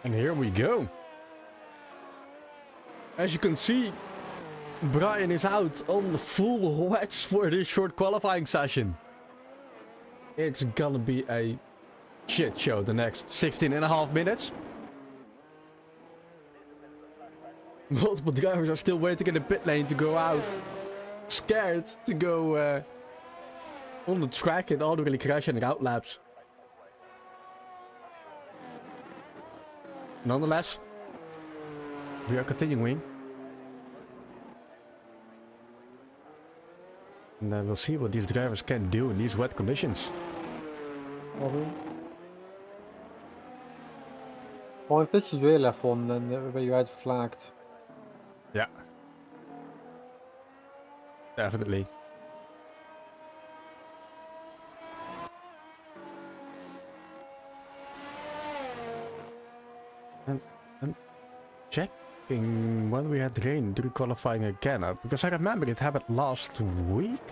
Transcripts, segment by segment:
And here we go. As you can see, Brian is out on the full wets for this short qualifying session. It's gonna be a shit show the next 16.5 minutes. Multiple drivers are still waiting in the pit lane to go out. Scared to go on the track and all really crash and out laps. Nonetheless, we are continuing. And we'll see what these drivers can do in these wet conditions. Well, if this is real F1, then it would be red flagged. Yeah. Definitely. And I'm checking when we had rain during qualifying again, because I remember it happened last week.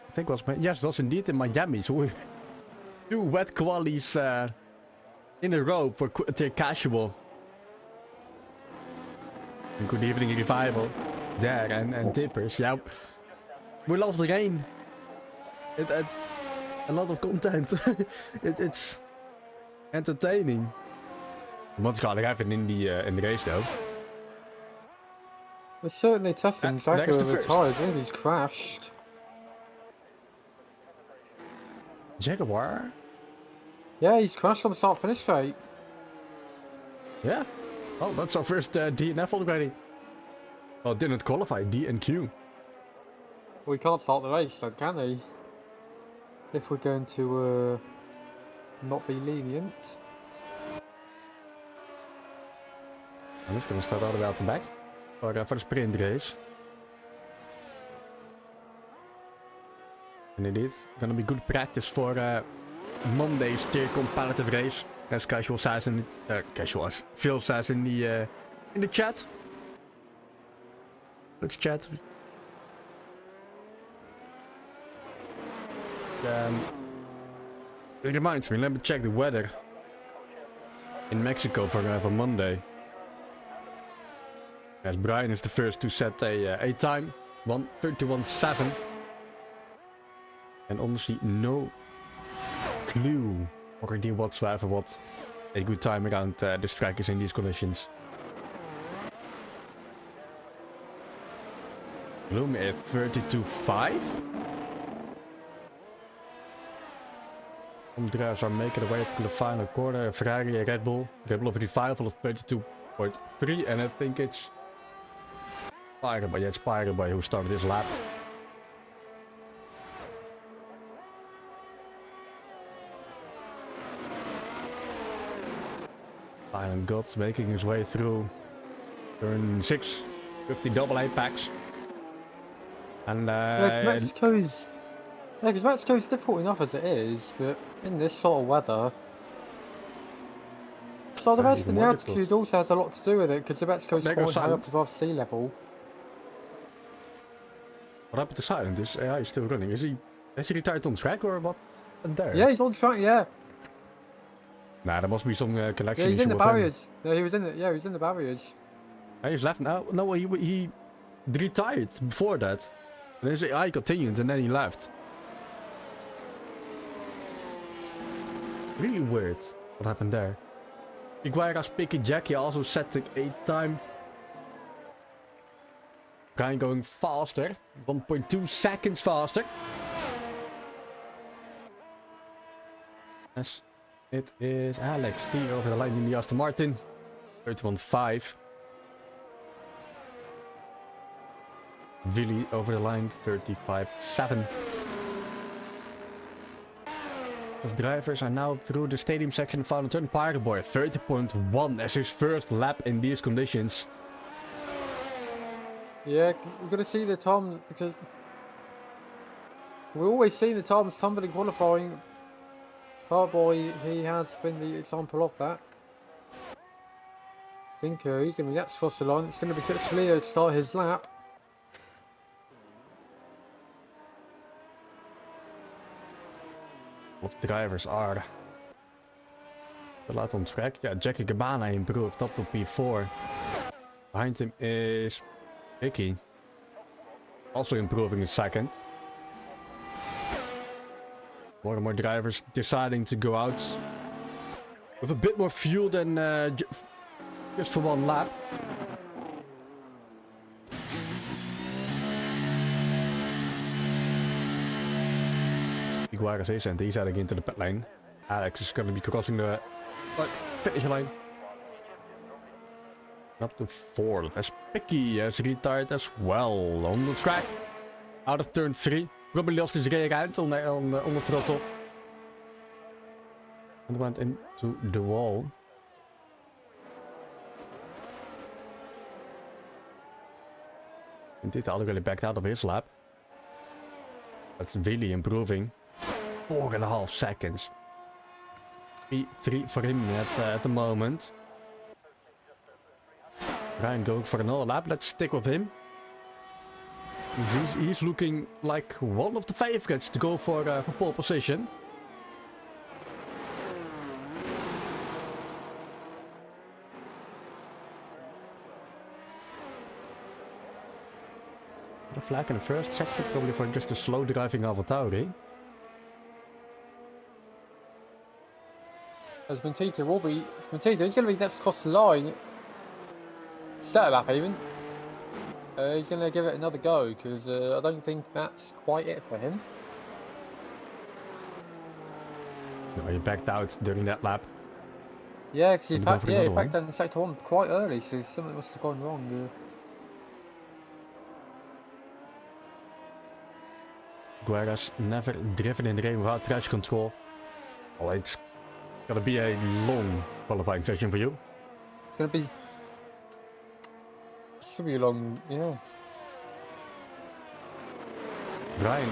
I think it was, yes, it was indeed in Miami, so we 2 wet qualies in a row for casual. And good evening revival there and dippers. Yeah, we love the rain. It's a lot of content. It's entertaining. What's gonna happen in the race though? We're certainly testing Jaguar with the tires. Maybe he's crashed. Jaguar? Yeah, he's crashed on the start-finish straight. Yeah. Oh, that's our first DNF already. Well, didn't qualify, DNQ. Well, he can't start the race, then, can he? If we're going to not be lenient. I'm just gonna start all the way out the back for the sprint race. And indeed, gonna be good practice for Monday's tier competitive race. As casual says in Phil says in the chat. Let's chat. It reminds me, let me check the weather in Mexico for Monday. As Brian is the first to set a time, 1:31.7. And honestly, no clue or idea whatsoever what a good time around this track is in these conditions. Bloom at 32.5. Some drivers are making their way to the final corner. Ferrari, Red Bull of revival of 32.3, and I think it's Pirate, yeah, it's Pirate who started this lap. Silent Gods making his way through turn 6 with the double apex. And Mexico's difficult enough as it is, but in this sort of weather. So the rest of the altitude also has a lot to do with it, because the Mexico's falling high up above sea level. What happened to Silent? Is AI still running? Has he retired on track or what? There? Yeah, he's on track. Yeah. Nah, there must be some connection. Yeah, he's in the barriers. No, he was in the. Yeah, he was in the barriers. He's left now. No, he retired before that. And then his AI continued, and then he left. Really weird. What happened there? Iguara's Picky Jackie also set a time. Brian going faster, 1.2 seconds faster. Yes, it is Alex T over the line in the Aston Martin, 31.5. Willy over the line, 35.7. The drivers are now through the stadium section final turn. Pireboy 30.1 as his first lap in these conditions. Yeah, we're going to see the Toms, because we always see the Toms tumbling qualifying. Fireboy, he has been the example of that. I think he's going to get across the line. It's going to be Leo to start his lap. What drivers are Still out on track. Yeah, Jackie Gabbana improved up to P4. Behind him is Vicky. Also improving in second. More and more drivers deciding to go out with a bit more fuel than just for one lap. Iguaras is, and he's heading into the pit lane. Alex is going to be crossing the finish line. Up to 4. As Picky has retired as well on the track. Out of turn 3. Probably lost his rear end on the throttle. And went into the wall. Indeed, already backed out of his lap. That's really improving. 4.5 seconds. P3 for him at the moment. Ryan going for another lap. Let's stick with him. He's looking like one of the favorites to go for pole position. A flag in the first sector, probably for just a slow driving AlphaTauri. As Montito will be, Montito is going to be next across the line. Set a lap even. He's going to give it another go because I don't think that's quite it for him. No, he backed out during that lap. Yeah, because he backed one. down in sector 1 quite early, so something must have gone wrong. Guerra's never driven in the rain without traction control. Oh, it's gonna be a long qualifying session for you. It's gonna be. Should be a long, yeah. Brian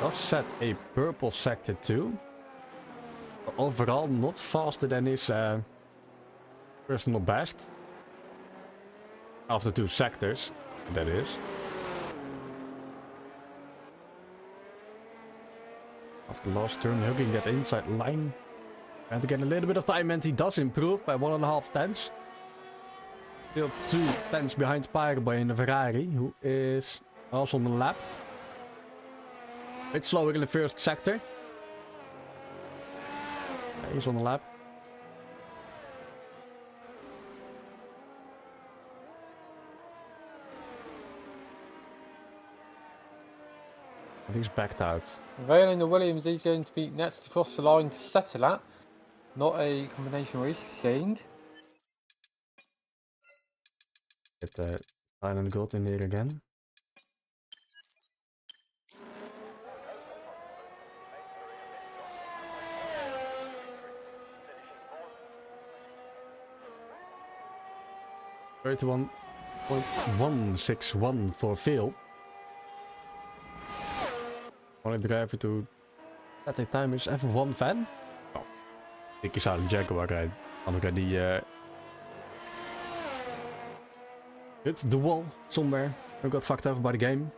does set a purple sector 2. Overall, not faster than his personal best. After 2 sectors, that is. After the last turn, hugging that inside line. And to get a little bit of time, and he does improve by 1.5 tenths. Still 2 tenths behind Pireboy in the Ferrari, who is also on the lap. Bit slower in the first sector. He's on the lap. And he's backed out. Vale in the Williams, he's going to be next across the line to set a lap. Not a combination race, staying. Get the silent gold in here again. .161 for Phil. Only driver to at the time is F1 fan. Oh, Dickie Silent Jaguar rijdt. Already hit the wall somewhere and got fucked over by the game.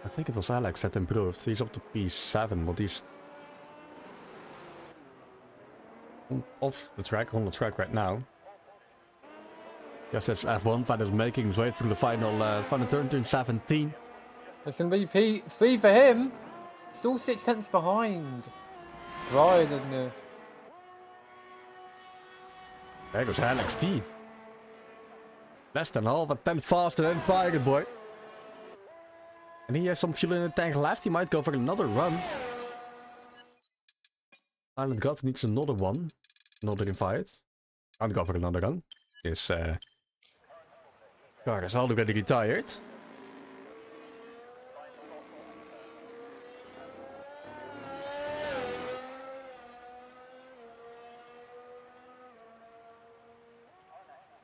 I think it was Alex that improved. He's up to P7, but he's off the track, on the track right now. Yes, that's F1 fan is making his way through the final turn 17. It's going to be P3 for him. Still 6 tenths behind. Ryan and There goes Alex T. Less than half a tenth faster than Pirate Boy. And he has some fuel in the tank left. He might go for another run. Silent God needs another one. Another invite. Can't go for another run. His car is already retired.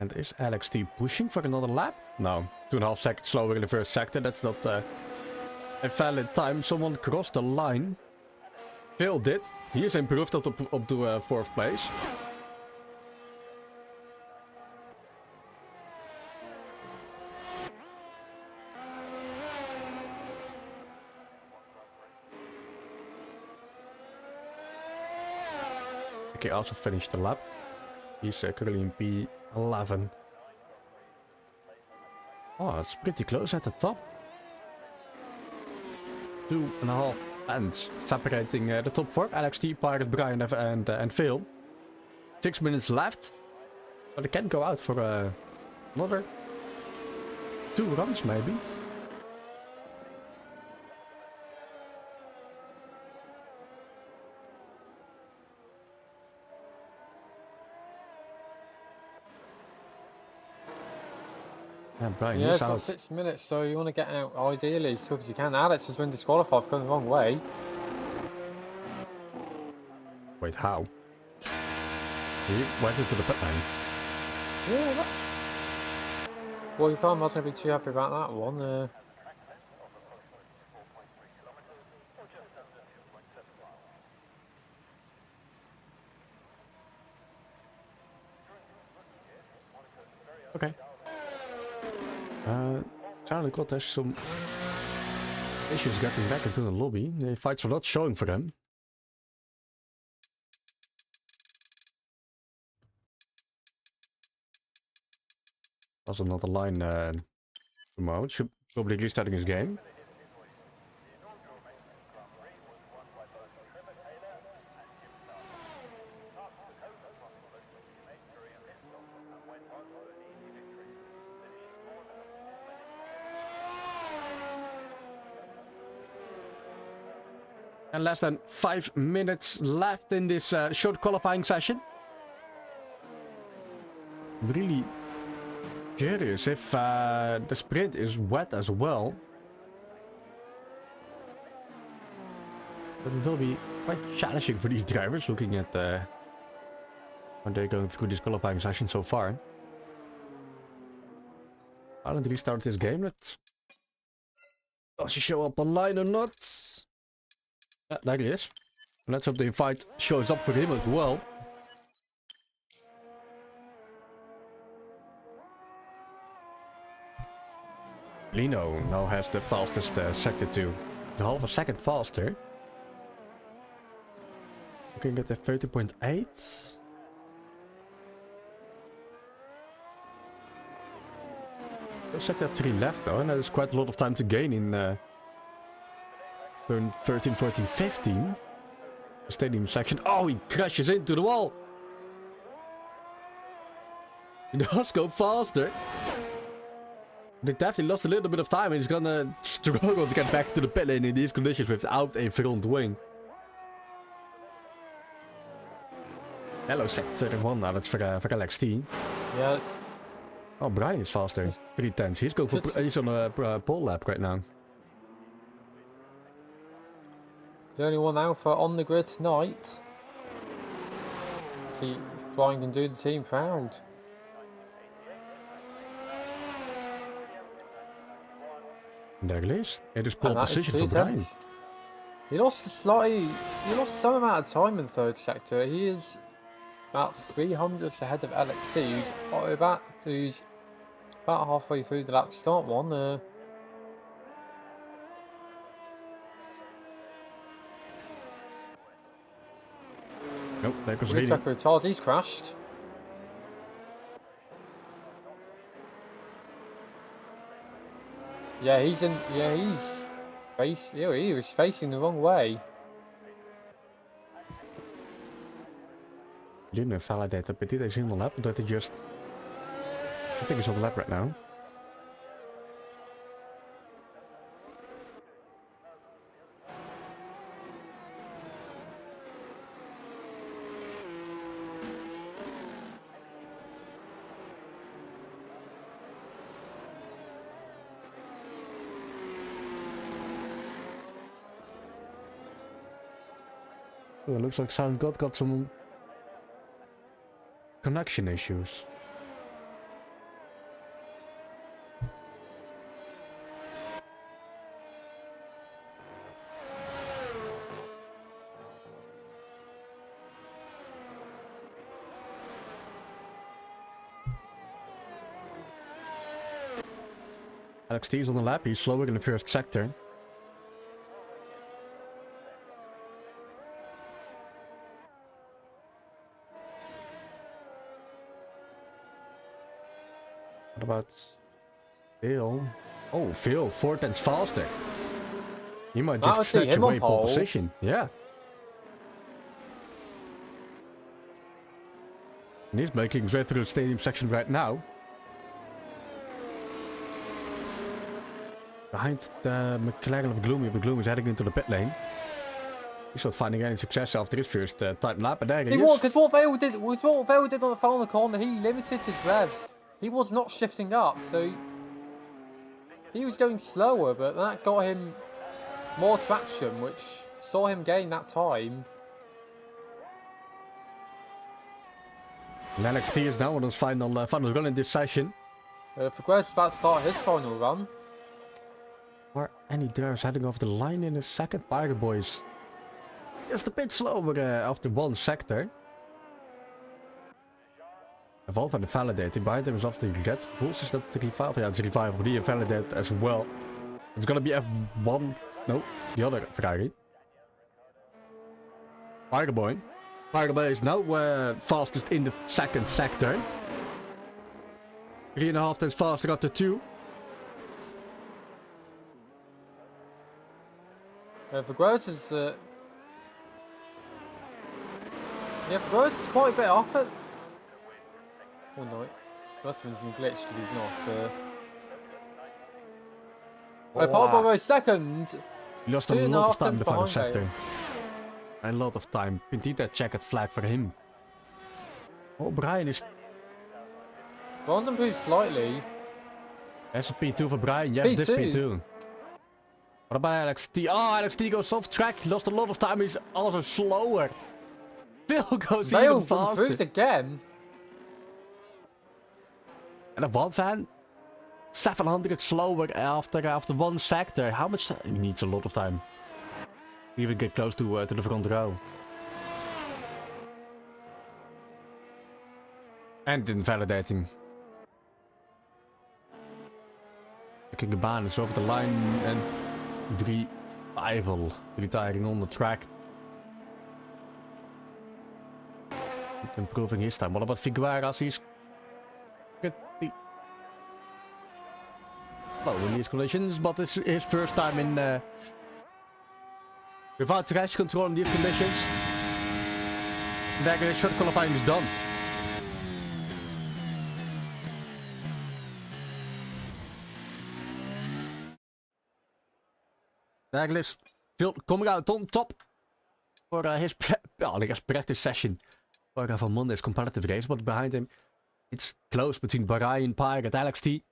And is Alex T pushing for another lap? No. 2.5 seconds slower in the first sector. That's not a valid time. Someone crossed the line. Phil did. He has improved up to 4th place. he also finished the lap. He's currently in P11. Oh, it's pretty close at the top. 2.5 ends separating the top 4. LXT, Pirate, Brian and Phil. 6 minutes left. But it can go out for another 2 runs maybe. Yeah, Brian, Yeah, he's it's got out. 6 minutes, so you want to get out ideally as quick as you can. Alex has been disqualified for going the wrong way. Wait, how? He went into the pit lane. Yeah, well, you can't imagine be too happy about that one. Okay. Charlie got there's some issues getting back into the lobby. The fights are not showing for them. Also not a line promote. Should probably restarting his game. And less than 5 minutes left in this short qualifying session. Really curious if the sprint is wet as well. But it will be quite challenging for these drivers looking at when they're going through this qualifying session so far. I'll restart this game. Does he show up online or not? Yeah, there he is. Let's hope the invite shows up for him as well. Lino now has the fastest sector 2. Half a second faster. Looking at the 30.8. Sector 3 left though, and there's quite a lot of time to gain in turn 13, 14, 15. The stadium section. Oh, he crashes into the wall. He does go faster. They definitely lost a little bit of time and he's gonna struggle to get back to the pit lane in these conditions without a front wing. Hello, sector 1 now, that's for LXT. Yes. Oh, Brian is faster. He's pretty tense. He's going for he's on a pole lap right now. The only one now for on the grid tonight. See if Brian can do the team proud. And there it is. It is pole position for Brian. He lost some amount of time in the third sector. He is about 300ths ahead of LXT, who's about halfway through the lap start one. Nope, there goes Looks like a retard. He's crashed. Yeah, he was facing the wrong way. Luna validated, but did I see on the lap? Or did they just... I think it's on the lap right now. Oh, it looks like Sound God got some connection issues. LXT is on the lap, he's slower in the first sector. What about Phil? Oh, Phil, 4 tenths faster. He might That just would see snatch him on away pole pole. position. Yeah. And he's making his way through the stadium section right now. Behind the McLaren of Gloomy, but Gloomy's heading into the pit lane. He's not finding any success after his first time lap, but there he is. Because what Vale did was what Vale did on the final corner. He limited his revs. He was not shifting up, so he was going slower, but that got him more traction, which saw him gain that time. And NXT is now on his final run in this session. Figueroa's about to start his final run. Are any drivers heading off the line in a second? Tiger Boys just a bit slower after one sector. Evolve and validating. Behind him is after Red Bulls. Is that the revival? Yeah, it's revival. He validated as well. It's gonna be F1. No, the other Ferrari. Tiger Boy. Tiger Boy is now fastest in the second sector. 3.5 times faster after 2. Figueroa's is Figueroa's is quite a bit up at. Oh no, it must have been some glitch because he's not. Paul goes second. He lost a lot of time in the final behind sector. A lot of time. Indeed, that checkered flag for him. Oh, Brian is... Bronze improved slightly. There's a P2 for Brian. Yes, this P2. What about Alex T? Oh, Alex T goes off track. He lost a lot of time. He's also slower. Phil goes even faster. Improves again. And a one fan, 700 slower after one sector. How much? He needs a lot of time. Even get close to the front row. And invalidating. Looking the baan is over the line and 3-5 retiring on the track. Improving his time. What about Figueras? He's pretty low in these conditions, but it's his first time in without traction control in these conditions. There, short qualifying is done. Douglas still coming out on top for his practice session for Monday's competitive race, but behind him it's close between Bahrain, Pirate, Alex T.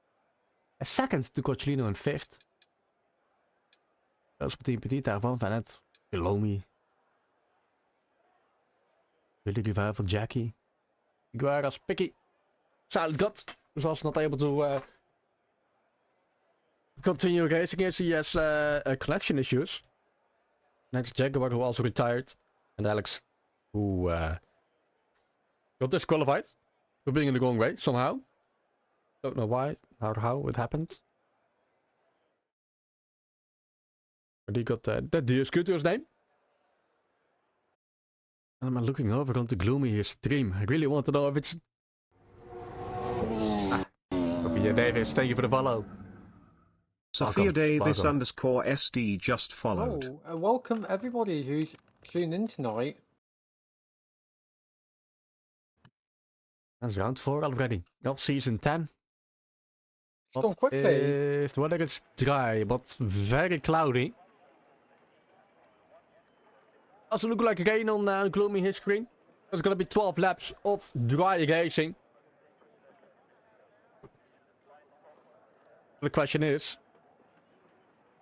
A second to Cochilino and 5th. Close between Petita, Van Vanet, below me. Really revival Jackie. Guaras, Picky. Silent Gut was also not able to continue racing as he has connection issues. Next Jaguar, who also retired, and Alex, who got disqualified for being in the wrong way somehow. Don't know why or how it happened. But he got that DSQ to his name. And I'm looking over onto Gloomy his stream. I really want to know if it's... Sophia Davis, thank you for the follow. Sophia Davis _SD just followed. Oh, welcome everybody who's tuning in tonight. That's round 4 already. Of season 10. It's gone quickly. The weather is dry, but very cloudy. Doesn't look like rain on Gloomy his screen. There's gonna be 12 laps of dry racing. The question is,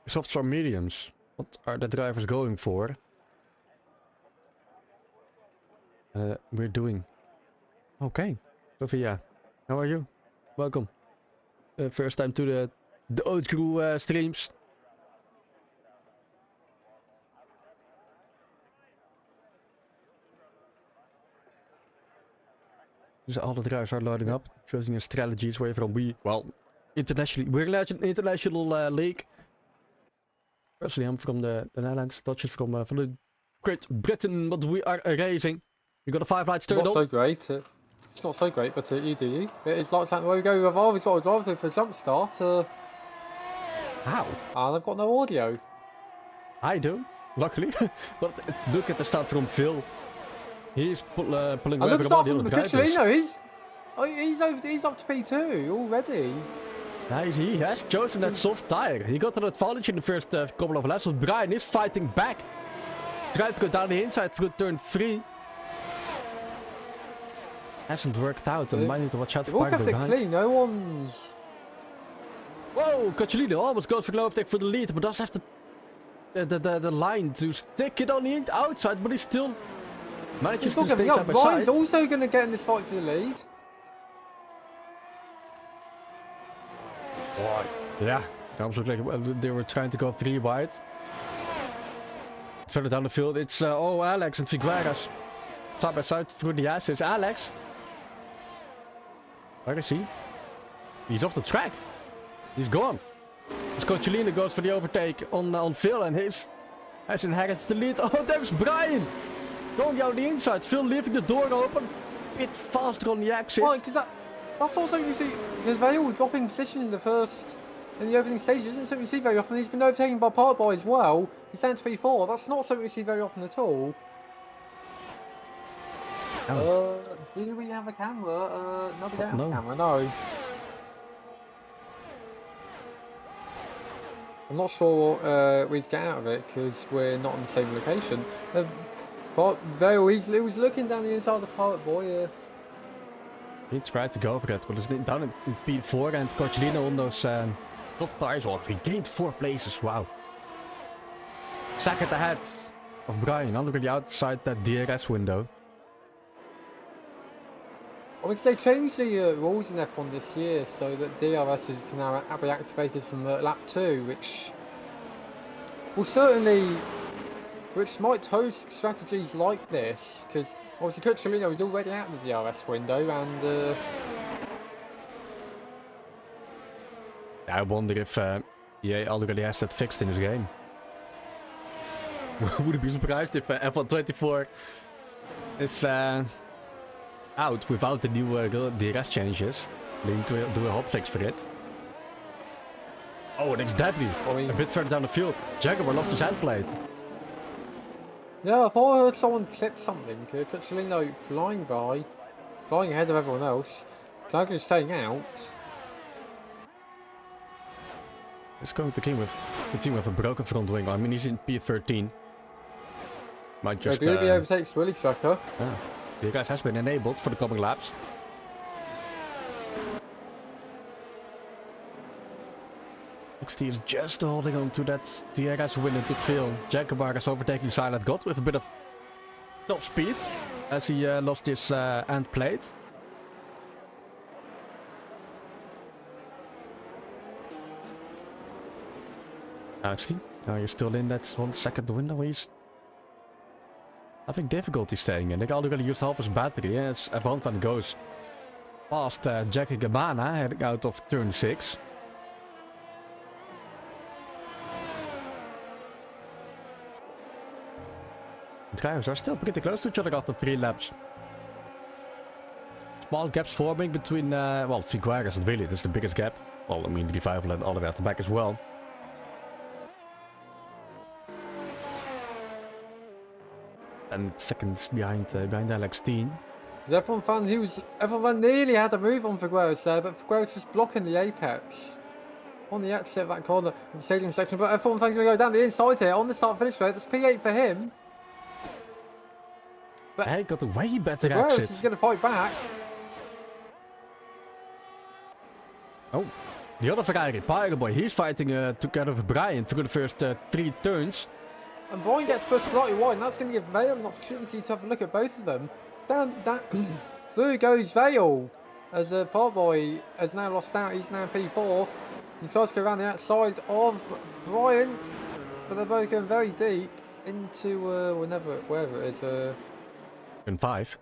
softs or mediums? What are the drivers going for? We're doing okay. Sophia, how are you? Welcome. First time to the Ogkroe streams. Dus all the drivers are loading up, choosing a strategies where from well, internationally, we're an international league. Personally, I'm from the Netherlands, Dutch is from the Great Britain, but we are racing. We got a 5 lights turned on. Not so great. It's not so great, but you do. It's like that where we go with He's got a drive through for a jump start. How? And I've got no audio. I do, luckily. But look at the start from Phil. He's pulling away Look at the start everybody from on the drivers. Cucciolino. He's up to P2 already. He has chosen that soft tire. He got an advantage in the first couple of laps, but Brian is fighting back. Tried to go down the inside through turn 3. Hasn't worked out, and might need to watch out for all kept it behind. clean, no one's... Whoa, Cucciolino almost goes for Lovetek for the lead, but does have the line to stick it on the outside, but he still manages to stay side by side. Brian's also going to get in this fight for the lead. Yeah, it almost looked like they were trying to go 3 wide. Further down the field, it's Alex and Figueras side by side through the asses. Alex, where is he? He's off the track. He's gone. Cucciolino goes for the overtake on Phil, and has inherited the lead. Oh, there's Brian going down the inside. Phil leaving the door open, a bit faster on the exit. Well, because that's also you see, because they all dropping position in the opening stages. Isn't something you see very often. He's been overtaken by Parboy as well. He's down to P4. That's not something you see very often at all. Oh. Do we have a camera? No, we don't have No. a camera. No. I'm not sure what we'd get out of it because we're not in the same location. But Vale, he was looking down the inside of the Pirate Boy. He tried to go for it, but it's down in P4, and Cucciolino on those soft tires. Oh, he gained 4 places. Wow. Second ahead of Brian, under the outside that DRS window. Well, because they changed the rules in F1 this year so that DRS can now be activated from lap 2, which will certainly, which might host strategies like this, because obviously Cucciolino is already out of the DRS window, and I wonder if EA already has that fixed in his game. Wouldn't be surprised if F1 24 is out without the new DRS changes. They need to do a hotfix for it. Oh, and it's Debbie. A bit further down the field. Jaguar lost his end plate. yeah, I thought I heard someone clip something. Cucciolino flying ahead of everyone else. Jaguar staying out. It's going to team with a broken front wing. I mean, he's in P13. Might just. Ruby overtakes Willy Tracker. Yeah. DRS has been enabled for the coming laps. XT is just holding on to that DRS winner to Phil. Jaguar is overtaking Silent God with a bit of top speed as he lost his end plate. Actually, now you're still in that 1 second window. He's having difficulty staying in. They already used half his battery as Avantan goes past Jackie Gabbana heading out of turn 6. The drivers are still pretty close to each other after 3 laps. Small gaps forming between, well, Figueras and Willy. That's the biggest gap. Well, I mean, the revival and all the way at the back as well. And seconds behind LXT. Everyone nearly had a move on Figueras there, but Figueras just blocking the apex. On the exit of that corner of the stadium section, but F1 fans going to go down the inside here on the start finish straight. That's P8 for him. But he got a way better Figueras exit. is going to fight back. Oh, the other Ferrari, Pireboy, he's fighting together with Brian through the first 3 turns. And Brian gets pushed slightly wide, and that's going to give Vale an opportunity to have a look at both of them. Through goes Vale, as Parboy has now lost out. He's now P4. He tries to go around the outside of Brian, but they're both going very deep into wherever it is. In 5.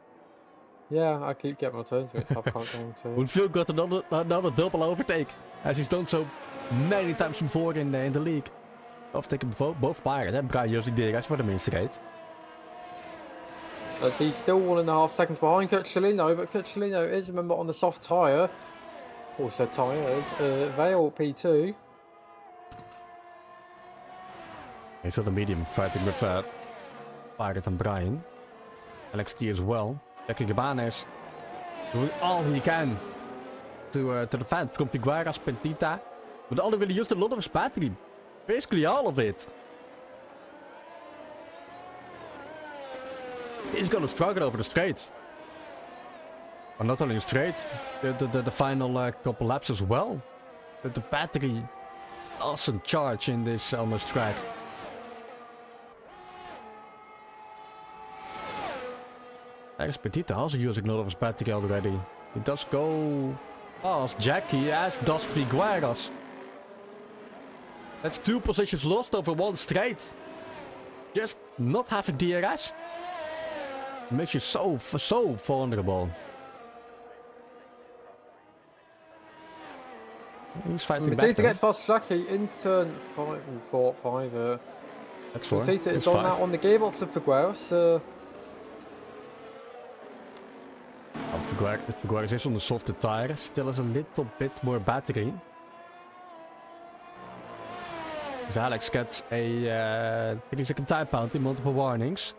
Yeah, I keep getting my turns mixed up. Can't go on to. Would Phil got another double overtake, as he's done so many times before in the league. Overtaken both Pirate and Brian using DRS for the main straight. As he's still 1.5 seconds behind Cucciolino, but Cucciolino is, remember, on the soft tyre. Also tyres. Vale P2. He's on the medium, fighting with Pirate and Brian. Alex T as well. Jackie Gabana is doing all he can to defend from Figueras, Pentita. But only really used a lot of his battery. Basically all of it. He's gonna struggle over the straights. But not only the straights, the final couple laps as well. The battery, awesome charge in this on this track. Alex Petita also using a lot of his battery already. He does go past Jackie, as does Figueras. That's 2 positions lost over 1 straight. Just not having DRS makes you so vulnerable. He's fighting back. Petita gets past Jackie into turn 5 and 5. That's 4. Petita is on now on the gearbox of Figueras. Figueras is on the softer tire, still has a little bit more battery. As Alex gets a 3-second time penalty, multiple warnings.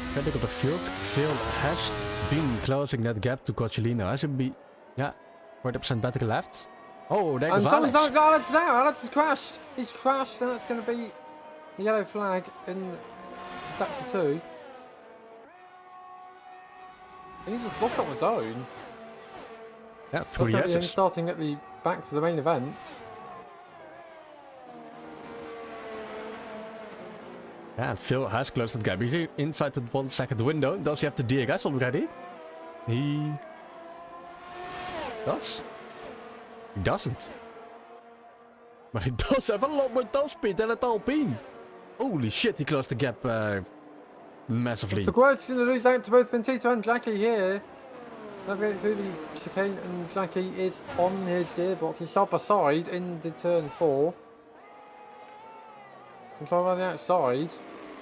Depending on the field, Phil has been closing that gap to Coccilino. Has it be, yeah, 40% battery left. Oh, there goes Alex. Alex now. Alex has crashed. He's crashed, and that's going to be a yellow flag in sector 2. He's just lost on his own. Yeah, 3 years. years. Starting at the back for the main event. Yeah, Phil has closed the gap. He's inside the 1 second window. Does he have the DRS already? He does. He doesn't. But he does have a lot more top speed than at Alpine. Holy shit, he closed the gap massively. Figueras going to lose out to both Pentita and Jackie here. Navigating through the chicane, and Jackie is on his gearbox. He's side by side into turn 4. Control on the outside.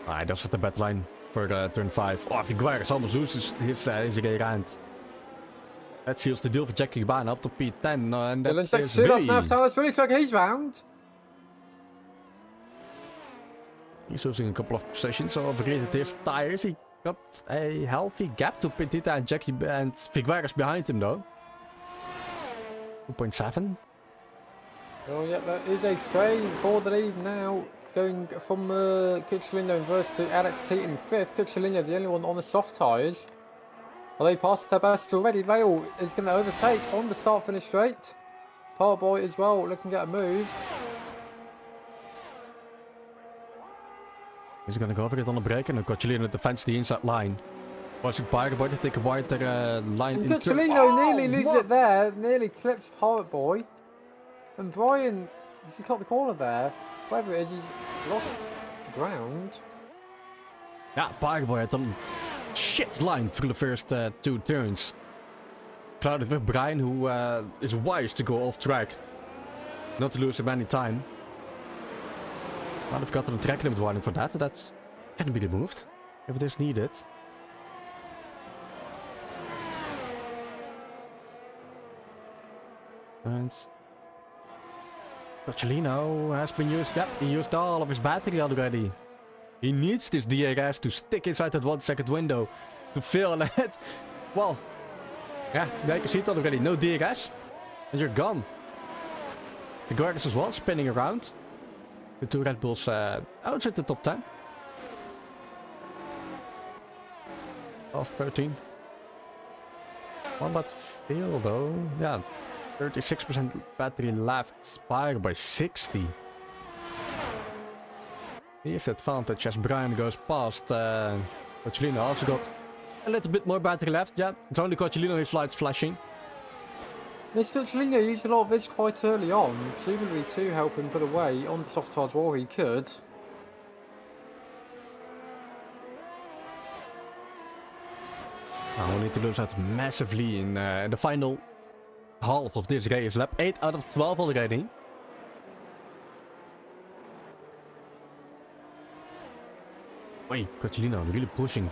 Ah, dat was the bad line for turn 5. Oh, Figueras almost loses his rear end. That seals the deal for Jackie Gabana up to P10. And that is That's really quick. He's round. He's losing a couple of positions overrated his tires. He got a healthy gap to Pentita and Jackie and Figueras behind him though. 2.7. Oh yeah, that is a train for the lead now. Going from Cucciolino in first to Alex T in 5th. Cucciolino the only one on the soft tyres. Well, they passed their best already. Vale is going to overtake on the start-finish straight. Power Boy as well looking at a move. He's going to go over it on the break and then Cucciolino defends the inside line. Was it Pirate Boy to take a wider line and Cucciolino nearly loses it there. Nearly clips Pirate Boy. And Brian, he got the corner there. Whatever it is, he's lost ground. Yeah, Pirate Boy had a shit line through the first 2 turns. Clouded with Brian, who is wise to go off track. Not to lose him any time. Well, they've gotten a track limit warning for that, so that's can be removed if it is needed. And Cucciolino has been used. Yep, he used all of his battery already. He needs this DRS to stick inside that 1 second window to fill it. Well, yeah, you can see it already. No DRS, and you're gone. The Guardians as well, spinning around. The 2 Red Bulls outside the top 10. Of 13. One but Phil though. Yeah, 36% battery left. Pirate by 60. Here's advantage as Brian goes past Cucciolino. Also got a little bit more battery left. Yeah, it's only Cucciolino whose lights flashing. This Cucciolino used a lot of this quite early on, presumably to help him put away on the soft tyres while he could. Now we need to lose out massively in the final half of this race. Lap 8 out of 12 already. Wait, Cochilino really pushing.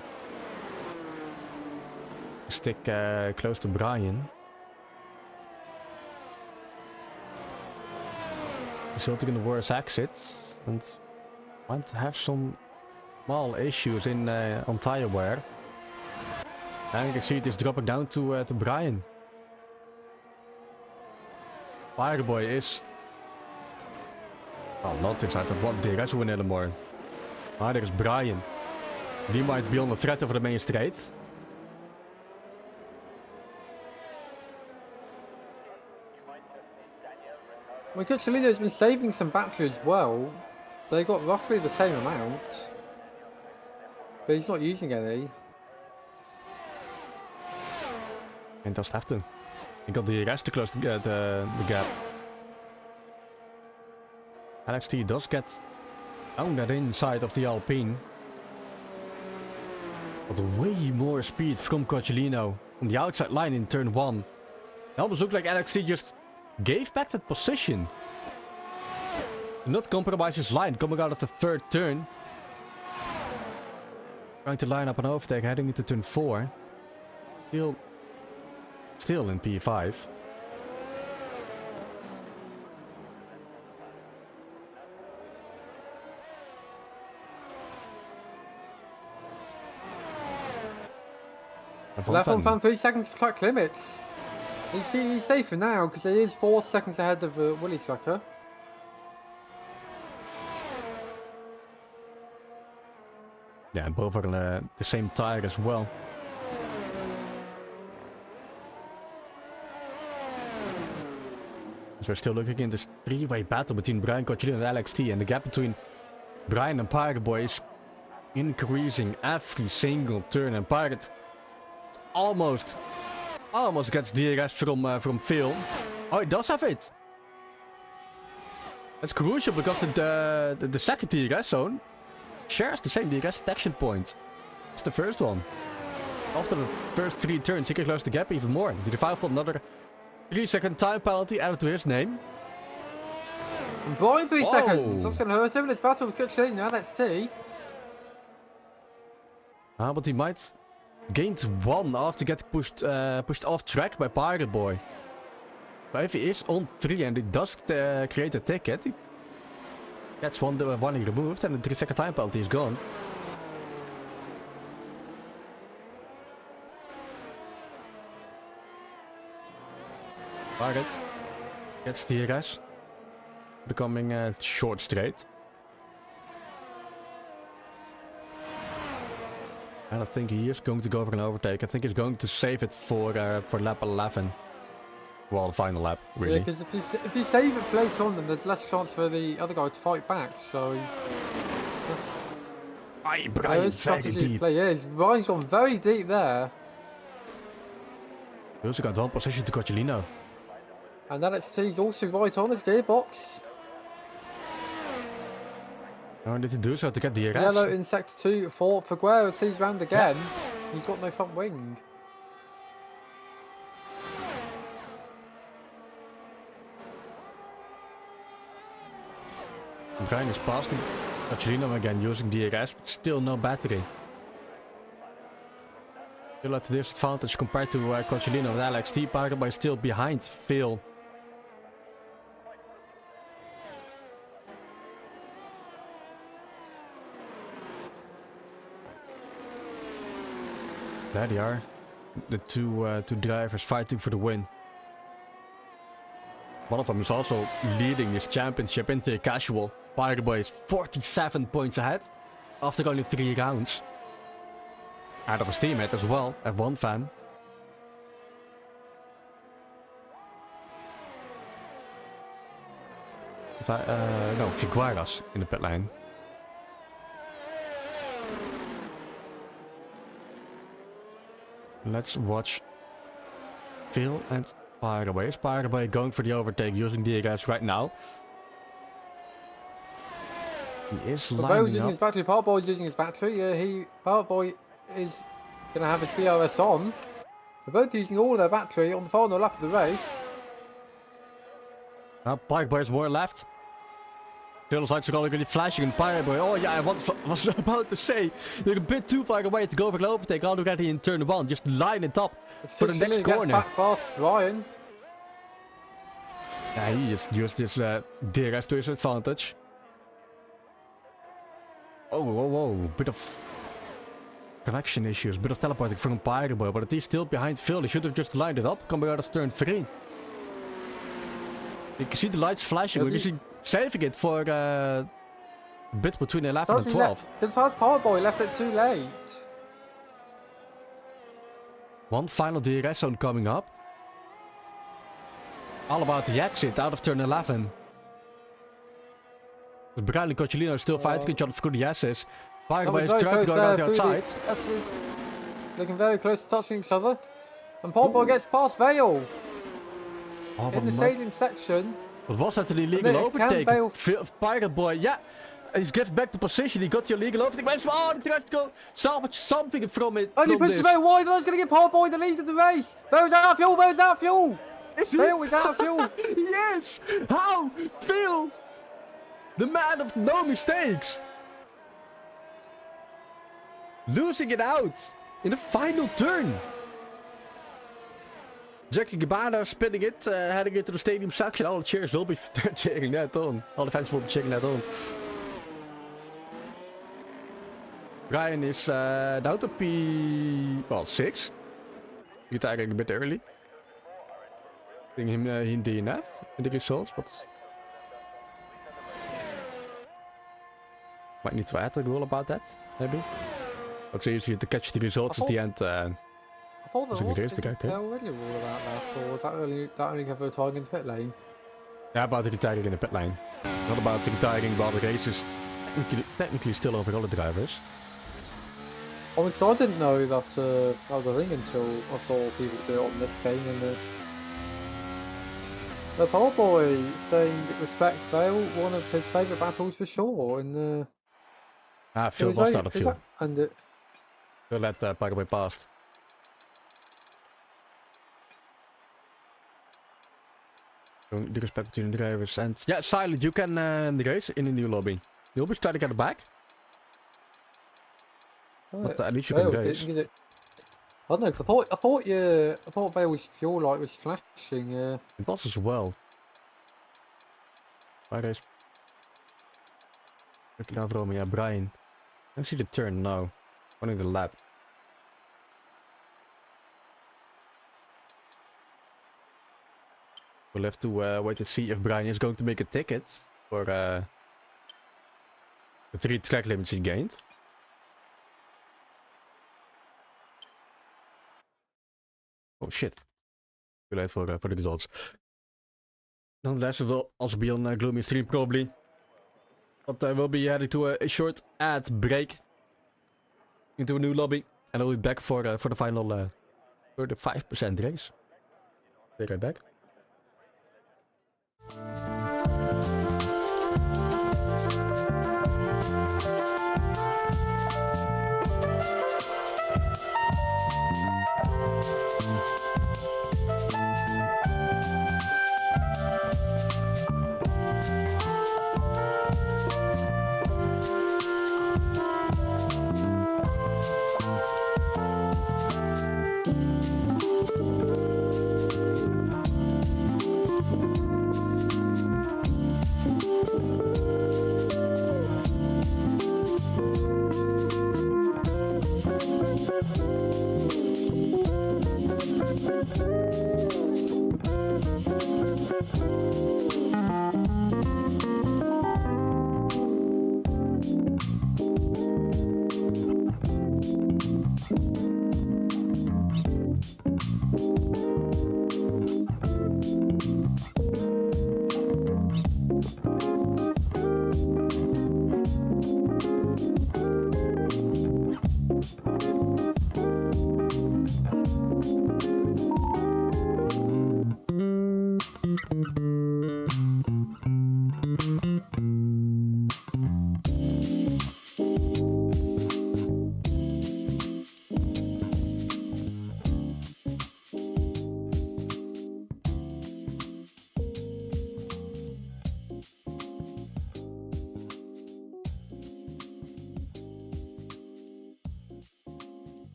Stick close to Brian. Resulting in the worst exits and might have some small issues in on tire wear. And you can see it is dropping down to Brian. Fireboy is not inside of one DRS win anymore. Ah, there is Brian. He might be on the threat over the main straight. Well, Cucciolino's been saving some battery as well. They got roughly the same amount. But he's not using any. And just have to. He got the rest to close the gap. LXT does get down that inside of the Alpine. But way more speed from Cochilino on the outside line in turn 1. It almost looked like LXT just gave back that position. Not compromise his line coming out of the third turn. Trying to line up an overtake heading into turn 4. Still in P5. Left on fan 3 seconds for track limits. He's safer now because he is 4 seconds ahead of Willy Tracker. Yeah, and both are on the same tire as well. So we're still looking in this three-way battle between Brian, Cochilino and LXT, and the gap between Brian and Pirate Boy is increasing every single turn, and Pirate almost gets DRS from Phil. Oh, he does have it. That's crucial because the second DRS zone shares the same DRS detection point as the first one. After the first 3 turns, he can close the gap even more. Did he file for another 3-second time penalty added to his name? And Brian 3 seconds. That's going to hurt him in this battle with Cucciolino and LXT. But he might gain 1 after getting pushed off track by Pirate Boy. But if he is on 3 and he does create a ticket, he gets one removed and the 3-second time penalty is gone. Pirate gets DRS, becoming a short straight. And I think he is going to go for an overtake. I think he's going to save it for lap 11. Well, the final lap, really. Yeah, because if you save it for later on, then there's less chance for the other guy to fight back, so... Brian's very deep. Play is. Brian's gone very deep there. He also got 1 position to Cochilino. And LXT's also right on his gearbox. How did he do so to get the DRS? Yellow in sector 2 for Ogkroe as he's round again. He's got no front wing. Brian is passing Cochilino again using DRS, but still no battery. Still at the disadvantage compared to Cochilino and LXT. Pirate Boy still behind Phil. There they are, the two drivers fighting for the win. One of them is also leading his championship into casual. Pirate Boy is 47 points ahead after only 3 rounds. Out of his teammate as well, F1 fan. No, Figueras in the pit lane. Let's watch Phil and Pirate Boy. Is Pirate Boy going for the overtake using DRS right now? He is lining using up. his battery. Pirate Boy's using his battery. Pirate Boy is going to have his DRS on. They're both using all their battery on the final lap of the race. Now Pirate Boy has more left. Phil's lights are already flashing in Fireboy. Oh yeah, I was about to say, you're a bit too far away to go for an overtake already in turn 1. Just line it up for the next corner. Back fast, Brian. Yeah, he just used his DRS to his advantage. Oh, whoa, whoa, bit of connection issues, bit of teleporting from Fireboy, but he's still behind Phil. He should have just lined it up, coming out of turn 3. You can see the lights flashing, but he's saving it for a bit between 11 and 12. His first Fireboy left it too late. One final DRS zone coming up. All about the exit out of turn 11. Brian and Coccilino are still fighting each other for the S's. Fireboy is trying to go around the outside. S's looking very close to touching each other. And Fireboy gets past Vale. Oh, in the stadium section. What was that an illegal overtake? Fireboy, yeah. He's getting back to position. He got the illegal overtake. Oh, he tries to go salvage something from it. And he pushes Vale wide. That's going to give Fireboy the lead of the race. Vale's out of fuel. Vale's out of fuel. Phil is out of fuel. Yes! How? Phil! The man of no mistakes! Losing it out in the final turn. Jackie Gabana spinning it, heading into the stadium section. All the cheers will be cheering that on. All the fans will be cheering that on. Ryan is down to P6. Retiring a bit early. Putting him in DNF in the results, but might need to add a rule about that, maybe. It's easier to catch the results at the end. I thought there was already a rule about that, or was that only ever retiring in the pit lane? Yeah, about the retiring in the pit lane. Not about the retiring while the race is technically still over all the drivers. I mean, so I didn't know that was a thing until I saw people do it on this game, and the Fireboy saying respect Vale, one of his favourite battles for sure. And Phil lost out of fuel. And Phil let Fireboy past. The respect between the drivers and yeah, Silent, you can the race in the new lobby. You'll be starting at the back. But at least you can race. I don't know, cause I thought Vale's fuel light was flashing. It was as well. Race. Looking out for me, yeah, Brian. I don't see the turn now. Running the lap. We'll have to wait and see if Brian is going to make a ticket for the 3 track limits he gained. Oh shit. Too late for the results. Nonetheless, it will also be on Gloomy stream probably. But we'll be heading to a short ad break. Into a new lobby. And I'll be back for the final 35% race. Be right back.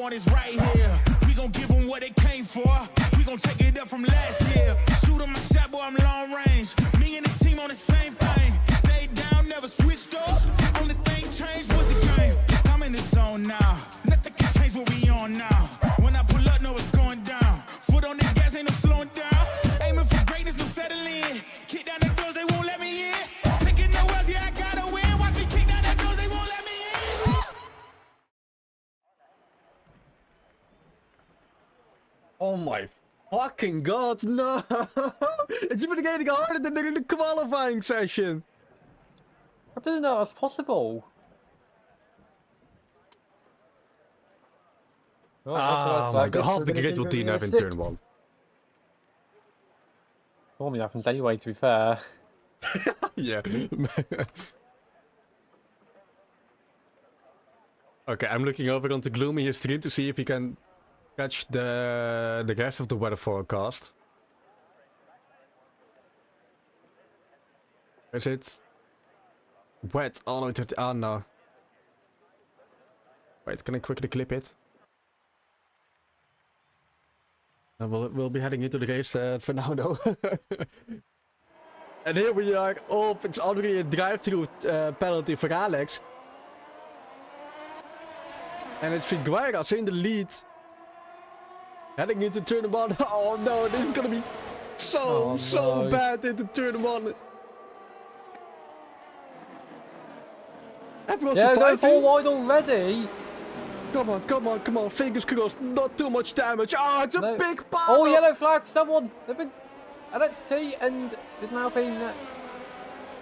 want is right here. We gon' give them what they came for. We gon' take it up from last year. Shoot 'em a shot, boy, I'm long range. Me and the team on the same thing. Stayed down, never switched up. Only thing changed was the game. I'm in the zone now. Nothing can change what we on now. When I pull up, know it's going down. Foot on the gas, ain't no slowing down. Aiming for greatness, no settling. Kick down the doors, they won't let me in. Taking no else, yeah, I gotta win. Watch me kick down the doors, they won't let me in. Oh my fucking god, no! It's even getting harder than in the qualifying session! I didn't know that was possible. Oh, Oh my god, half the grid will DNF in turn 1. Normally happens anyway, to be fair. Yeah. Okay, I'm looking over onto Gloomy his stream to see if he can catch the rest of the weather forecast. Is it wet all the way to the... Oh no. Wait, can I quickly clip it? We'll be heading into the race for now though. And here we are off. It's already a drive-through penalty for Alex. And it's Figueras in the lead. Heading into turn 1. Oh no, this is gonna be so bad into turn 1. Everyone's going fighting. full wide already. Come on. Fingers crossed. Not too much damage. Oh, it's a big pile. Oh, yellow flag for someone. They've been LXT and it's now been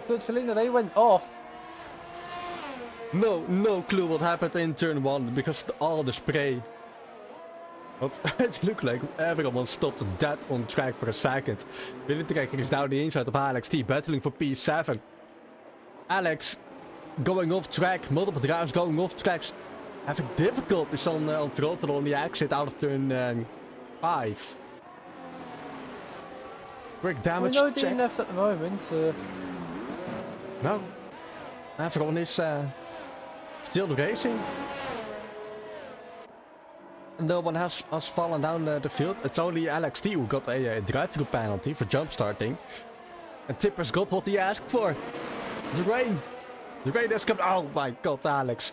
Kuchelina. They went off. No clue what happened in turn 1 because all the spray. But it looked like everyone stopped dead on track for a second. Billy Trekker is down the inside of LXT, battling for P7. Alex going off track, multiple drivers going off tracks. Having difficulties on throttle on the exit out of turn 5. Quick damage no check. DNFs at the moment. No. Everyone is still racing. No one has fallen down the field. It's only LXT who got a drive-through penalty for jump starting. And Tipper's got what he asked for. The rain. The rain has come. Oh my god, Alex.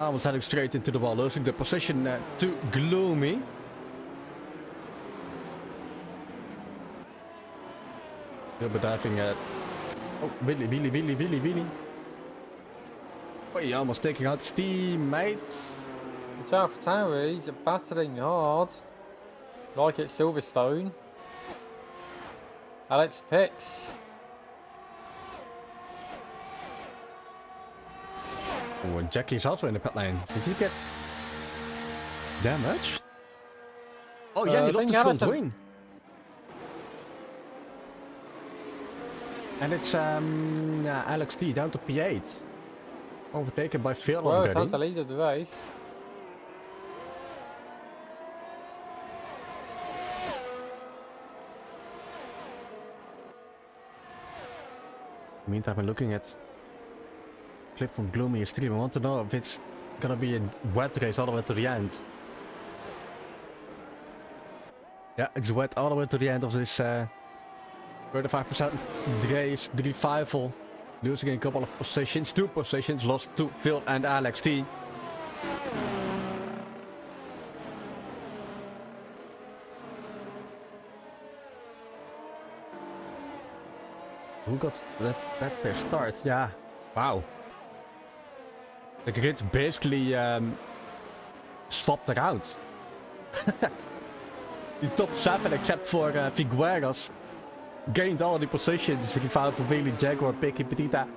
I was heading straight into the wall, losing the position to Gloomy. He'll be diving at... Oh, Willy. Oh, he almost taking out his teammates. Watch out for Tower, he's battling hard. Like it's Silverstone. Alex picks. Oh, and Jackie's also in the pit lane. Did he get damaged? Oh yeah, he lost his front wing. And it's LXT down to P8. Overtaken by Phil already. That's the lead of the race. Meantime, I'm looking at clip from Gloomy stream. I want to know if it's gonna be a wet race all the way to the end. Yeah, it's wet all the way to the end of this 35% race, 3-5, losing a couple of positions, 2 positions, lost to Phil and LXT. Who got that their start? Yeah, wow. The grid basically swapped around. The top 7 except for Figueras gained all the positions. He found for Bailey, Jaguar, Picky, Petita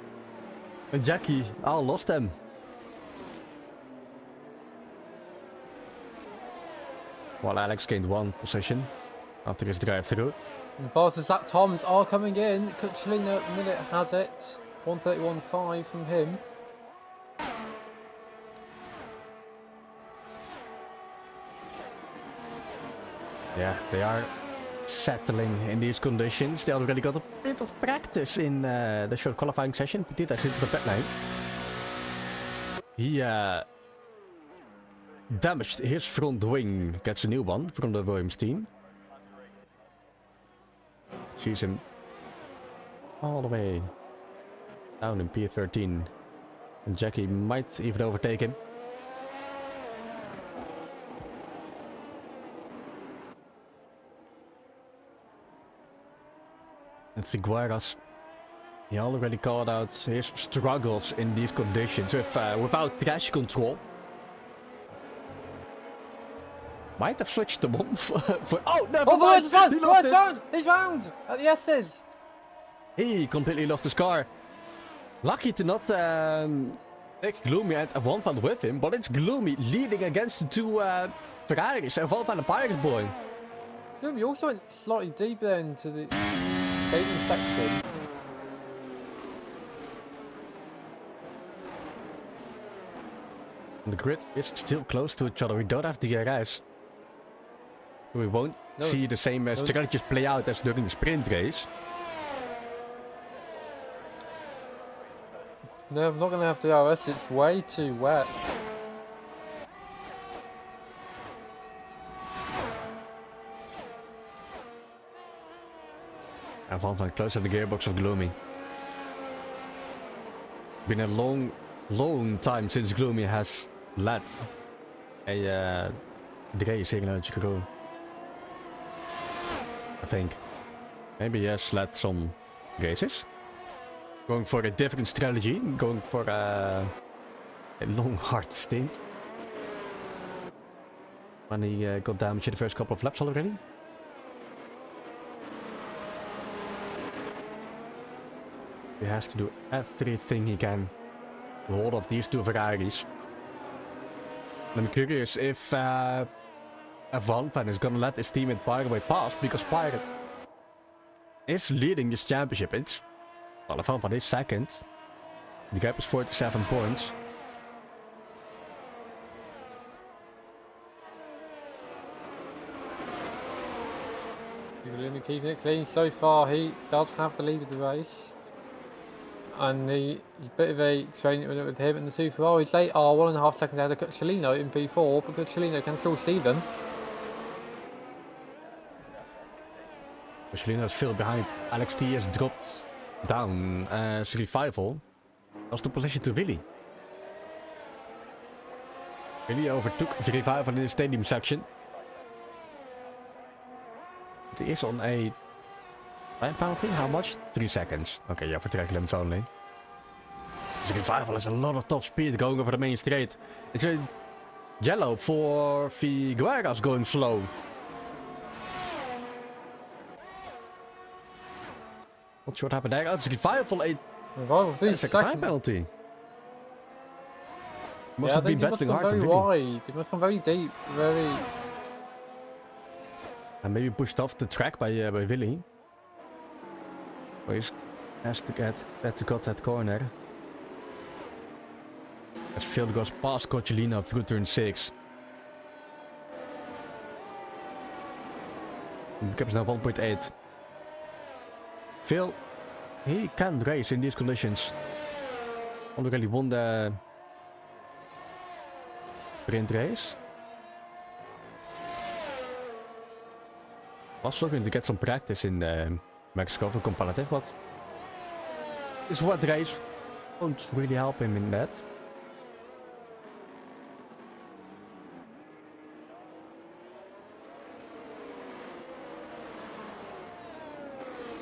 and Jackie all lost them. While Alex gained 1 position after his drive through. And fastest lap Toms are coming in. Kuchelina minute has it. 1:31.5 from him. Yeah, they are settling in these conditions. They already got a bit of practice in the short qualifying session. Petita's into the pit lane. He damaged his front wing. Gets a new one from the Williams team. Sees him all the way down in P13. And Jackie might even overtake him. And Figueras, he already called out his struggles in these conditions without trash control. Might have switched them on for oh, never mind! He lost it! He's round at the S's! He completely lost his car. Lucky to not take Gloomy at 1 pound with him, but it's Gloomy leading against the 2 Ferraris and Volvo and the Pirate Boy. Gloomy also went slightly deeper into the stadium section. The grid is still close to each other. We don't have DRS. We won't see the same strategies play out as during the sprint race. No, I'm not going to have DRS. It's way too wet. And Van Van close to the gearbox of Gloomy. Been a long time since Gloomy has led a the race here in Ogkroe. I think. Maybe he has led some races. Going for a different strategy, going for a long hard stint. When he got damaged in the first couple of laps already. He has to do everything he can to hold off these two Ferraris. I'm curious if Van Van is gonna let his teammate Pirate past, because Pirate is leading this championship. It's well, Van Van is second. The gap is 47 points. Gloomy keeping it clean so far. He does have the lead of the race. And there's a bit of a training with him and the two Ferraris. They are 1.5 seconds ahead of Cucciolino in P4, but Cucciolino can still see them. Cucciolino is still behind. Alex T has dropped down revival. Lost the position to Willy. Willy overtook the revival in the stadium section. He is on a time penalty. How much? 3 seconds. Okay, yeah, for track limits only. The revival has a lot of top speed going over the main straight. It's a yellow for Figueras going slow. Not sure what happened there. Oh, it's revival. A second time penalty. Must have been battling hard to very wide. It must have gone very deep. Very. And maybe pushed off the track by Willy. So he has to get that corner. As Phil goes past Cucciolino through turn 6. The gap is now 1.8. Phil, he can race in these conditions. Already won the sprint race. Was looking to get some practice in Mexico for competitive, but this wet race won't really help him in that.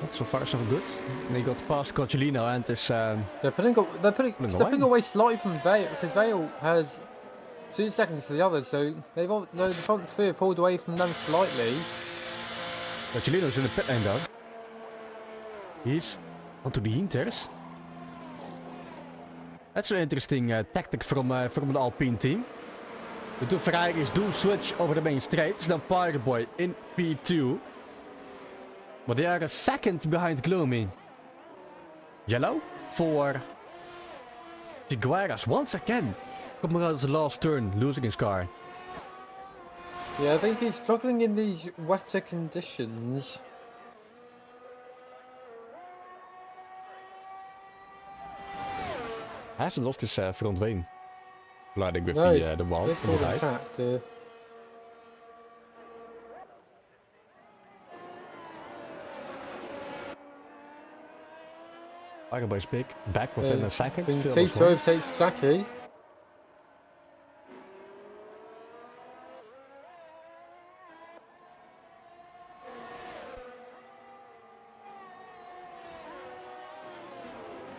Not so far so good. They got past Cucciolino and is they're putting away slightly from Vale, because Vale has 2 seconds to the others, so the front three have pulled away from them slightly. Cucciolino's in the pit lane though. He's onto the Inters. That's an interesting tactic from the Alpine team. The two Ferraris do switch over the main straight. It's now Pirate Boy in P2. But they are a second behind Gloomy. Yellow for Figueras once again. Coming out of the last turn, losing his car. Yeah, I think he's struggling in these wetter conditions. Hasn't lost his front wing. Colliding with No, the wall it's on the all right. intact. Boy's big back within a second. T2 overtakes Jackie.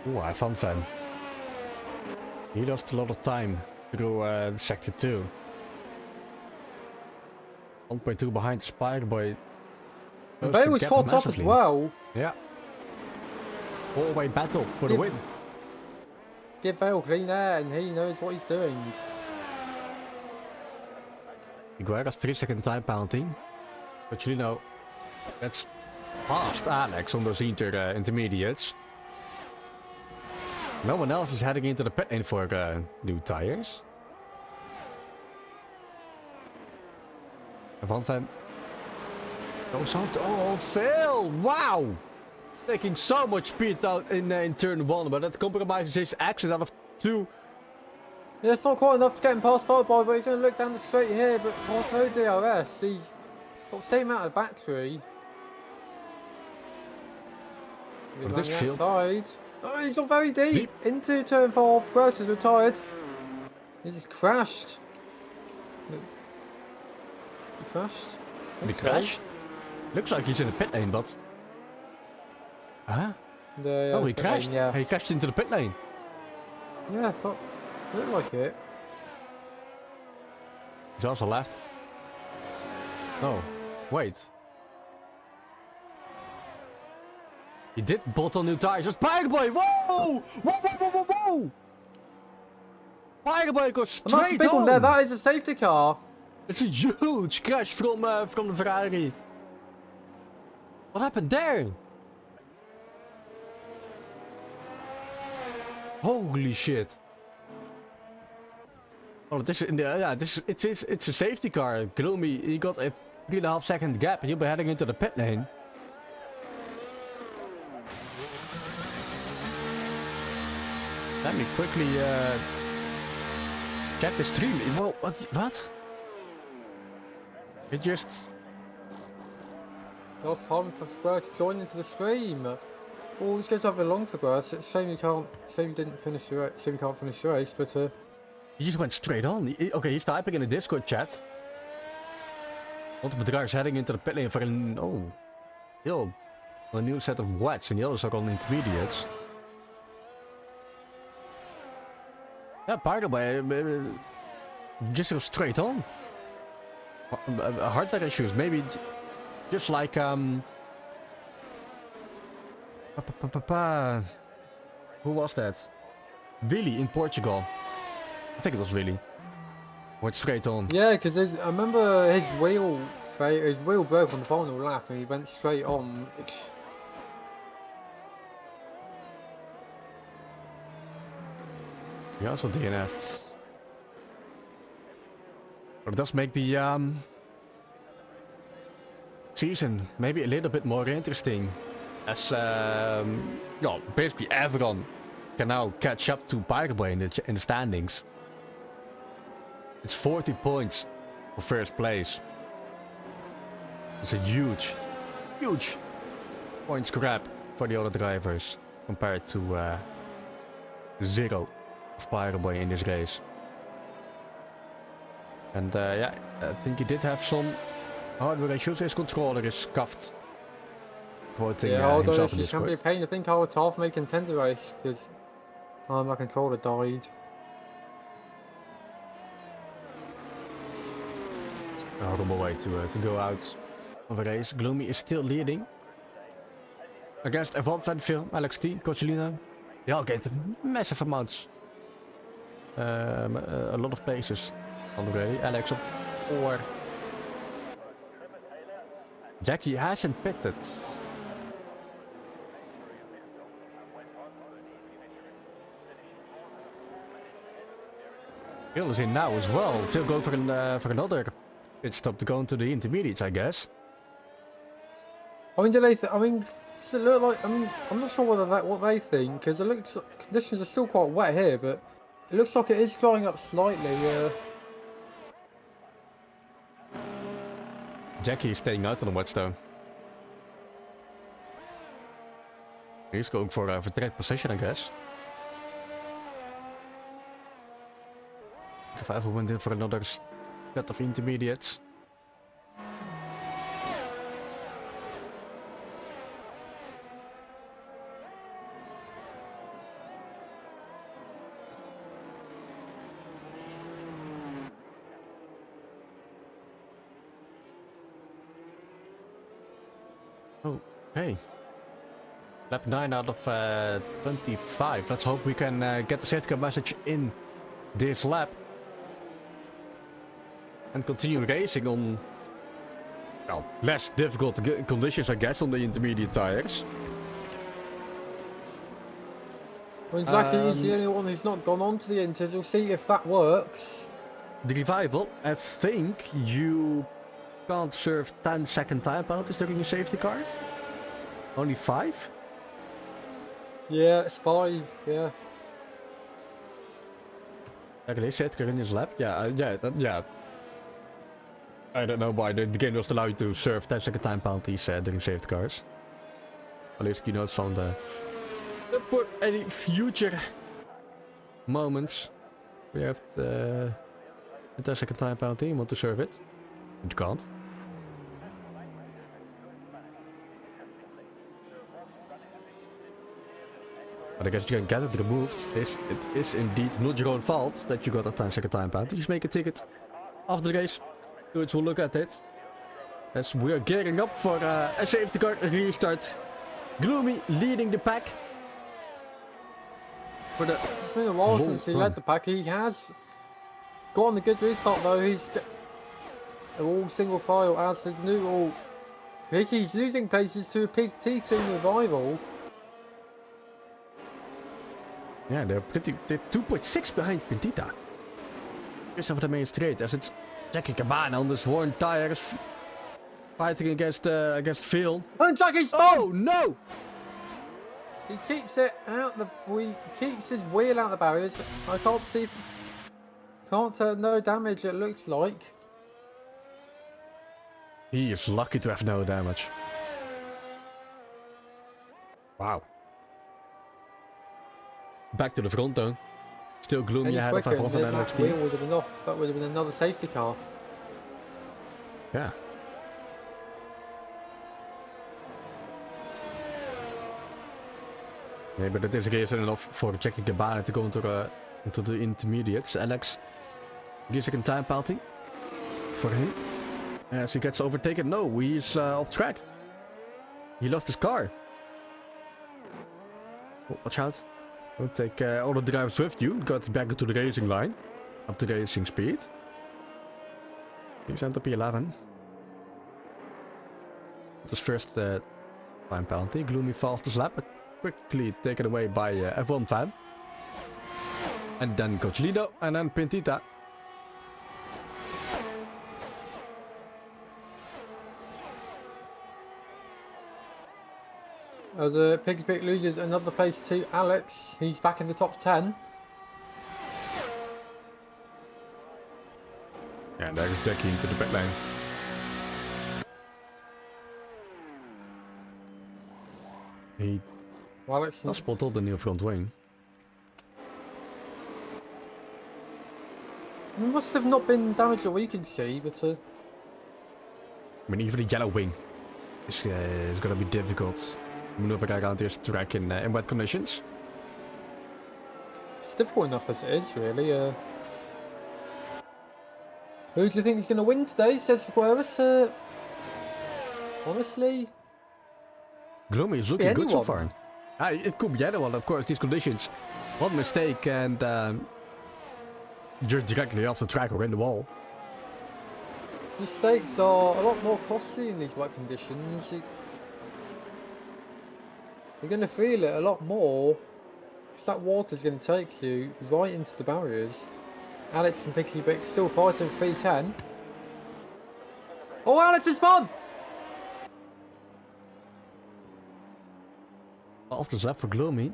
Ooh, Van Van. He lost a lot of time through sector 2. 1.2 behind Spider-Boy. Bay was caught up as well. Yeah. All-way battle for the win. Give Bale clean air and he knows what he's doing. Figueras 3-second time penalty. But you know, that's past Alex on those intermediates. No one else is heading into the pit lane for new tires. And Van Van goes on to... Oh, Phil! Wow! taking so much speed out in turn 1, but that compromises his exit out of 2. Yeah, it's not quite enough to get him past Fireboy, but he's going to look down the straight here, but whilst no DRS, he's got the same amount of battery. He's on the outside. Oh, he's got very deep into turn 4. Gross is retired. He's just crashed. He crashed? Did he crash? Looks like he's in the pit lane, but... Huh? Oh, he crashed. Yeah. He crashed into the pit lane. Yeah, I thought... Looked like it. He's also left. No. Wait. He did bolt on new tires. Just Pireboy! Whoa! Whoa, whoa, whoa, whoa, whoa! Pireboy goes straight on! There, that is a safety car. It's a huge crash from the Ferrari. What happened there? Holy shit! Oh, this is it's a safety car. Gloomy, he got a 3.5 second gap. He'll be heading into the pit lane. Let me quickly check the stream. Whoa, what? It just... Last time for Grass to join into the stream. Oh, he's going to have a long for Grass. It's a shame you can't. Shame you didn't finish the race. Shame you can't finish the race, but he just went straight on. Okay, he's typing in the Discord chat. Multiple drivers heading into the pit lane for an... Oh. Yo. A new set of wets and the others are on intermediates. Yeah, Pireboy just go straight on. Hardware issues, maybe just like who was that? Willy in Portugal. I think it was Willy. Went straight on. Yeah, because I remember his wheel broke on the final lap and he went straight on. He also DNF'd. But it does make the season maybe a little bit more interesting. As basically everyone can now catch up to Pireboy in the standings. It's 40 points for first place. It's a huge points grab for the other drivers compared to 0 of Pireboy in this race. And yeah, I think he did have some hardware issues. His controller is scuffed. Quoting himself in this can be a pain. I think I was half making contender race because my controller died. A horrible way to go out of a race. Gloomy is still leading against Evolve Van Film, Alex T, Coachelina. They all get massive amounts. A lot of places already. Alex up 4. Jackie hasn't pitted. Phil is in now as well. Phil go for another pit stop to go into the intermediates, I guess. I mean, do they? Does it look like? I'm not sure what they think because it looks like conditions are still quite wet here, but it looks like it is drying up slightly. Jackie is staying out on the whetstone. He's going for track position, I guess. If I ever went in for another set of intermediates. Okay. Lap 9 out of 25. Let's hope we can get the safety car message in this lap. And continue racing on less difficult conditions, I guess, on the intermediate tires. Well, Jackie is the only one who's not gone on to the inters. We'll see if that works. The revival, I think you can't serve 10-second time penalties during a safety car. Only 5? Yeah, it's 5. Yeah. Actually, safety car in his lap. Yeah. I don't know why the game doesn't allow you to serve 10-second time penalties during safety cars. At least you know some of the... But for any future moments, we have a 10-second time penalty. You want to serve it? You can't. But I guess you can get it removed if it is indeed not your own fault that you got a 10-second time penalty. Just make a ticket after the race. We'll look at it. As we are gearing up for a safety car restart. Gloomy leading the pack. For the It's been a while since he led the pack. He has got on a good restart though. He's all single file as his new all. He's losing places to a Pig T2 revival. Yeah, they're 2.6 behind Pentita. Just over the main straight as it's Jackie Cabana on this worn tires. Fighting against Phil. And Jackie's Oh no! He keeps it out keeps his wheel out the barriers. I can't see. No damage. It looks like. He is lucky to have no damage. Wow. Back to the front though. Still Gloomy ahead of 500 and that wheel would have been off. That would have been another safety car. Yeah. Nee, but it is reason enough for Jackie Cabana to go into the intermediates. Alex gives a time penalty for him. As he gets overtaken. No, he's off track. He lost his car. Oh, watch out. Don't take all the drivers with you. Got back into the racing line. Up to racing speed. He's on top 11. It was first time penalty. Gloomy fastest lap. But quickly taken away by F1 fan. And then Coach Lido. And then Pentita. As Piggy Pig loses another place to Alex, he's back in the top 10. And there is Jackie into the pit lane. He spotted the new front wing. It must have not been damaged that we can see, but I mean, even the yellow wing is gonna be difficult. Maneuver around this track in wet conditions. it's difficult enough as it is, really. Who do you think is going to win today? Says Guerras. Honestly, Gloomy is looking good so far. It could be anyone, of course. These conditions, one mistake and you're directly off the track or in the wall. mistakes are a lot more costly in these wet conditions. You're going to feel it a lot more. Because that water's going to take you right into the barriers. Alex and Picky Bick still fighting 310. Oh, Alex has spun! Off the lap for Gloomy.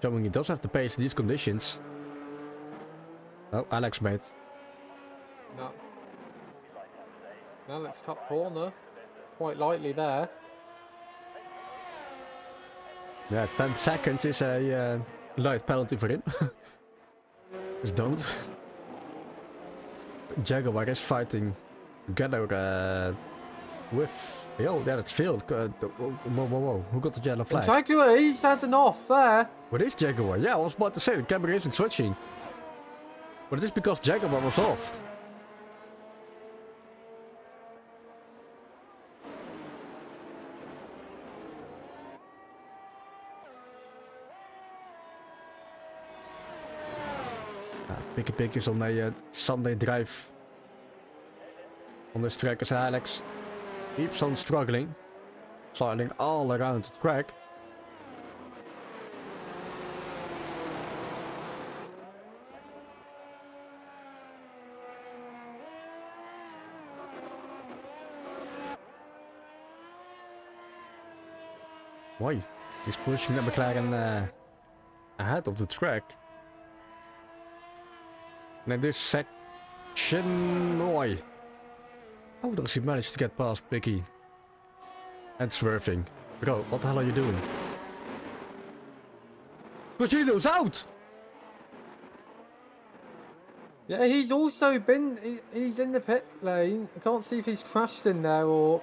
Showing he does have the pace in these conditions. Oh, Alex made. No. Alex cut corner. Quite lightly there. Yeah, 10 seconds is a light penalty for him. Just don't. Jaguar is fighting together with Phil. Yeah, that's Phil. Whoa. Who got the yellow flag? Jaguar, he's had an off there. What is Jaguar? Yeah, I was about to say, the camera isn't switching. But it is because Jaguar was off. Picky Pig is on a Sunday drive on this track as Alex keeps on struggling, sliding all around the track. Why? He's pushing the McLaren ahead of the track. And in this section, oi. How does he manage to get past Picky? And swerving. Bro, what the hell are you doing? Cosino's out! Yeah, he's also been... He's in the pit lane. I can't see if he's crashed in there or...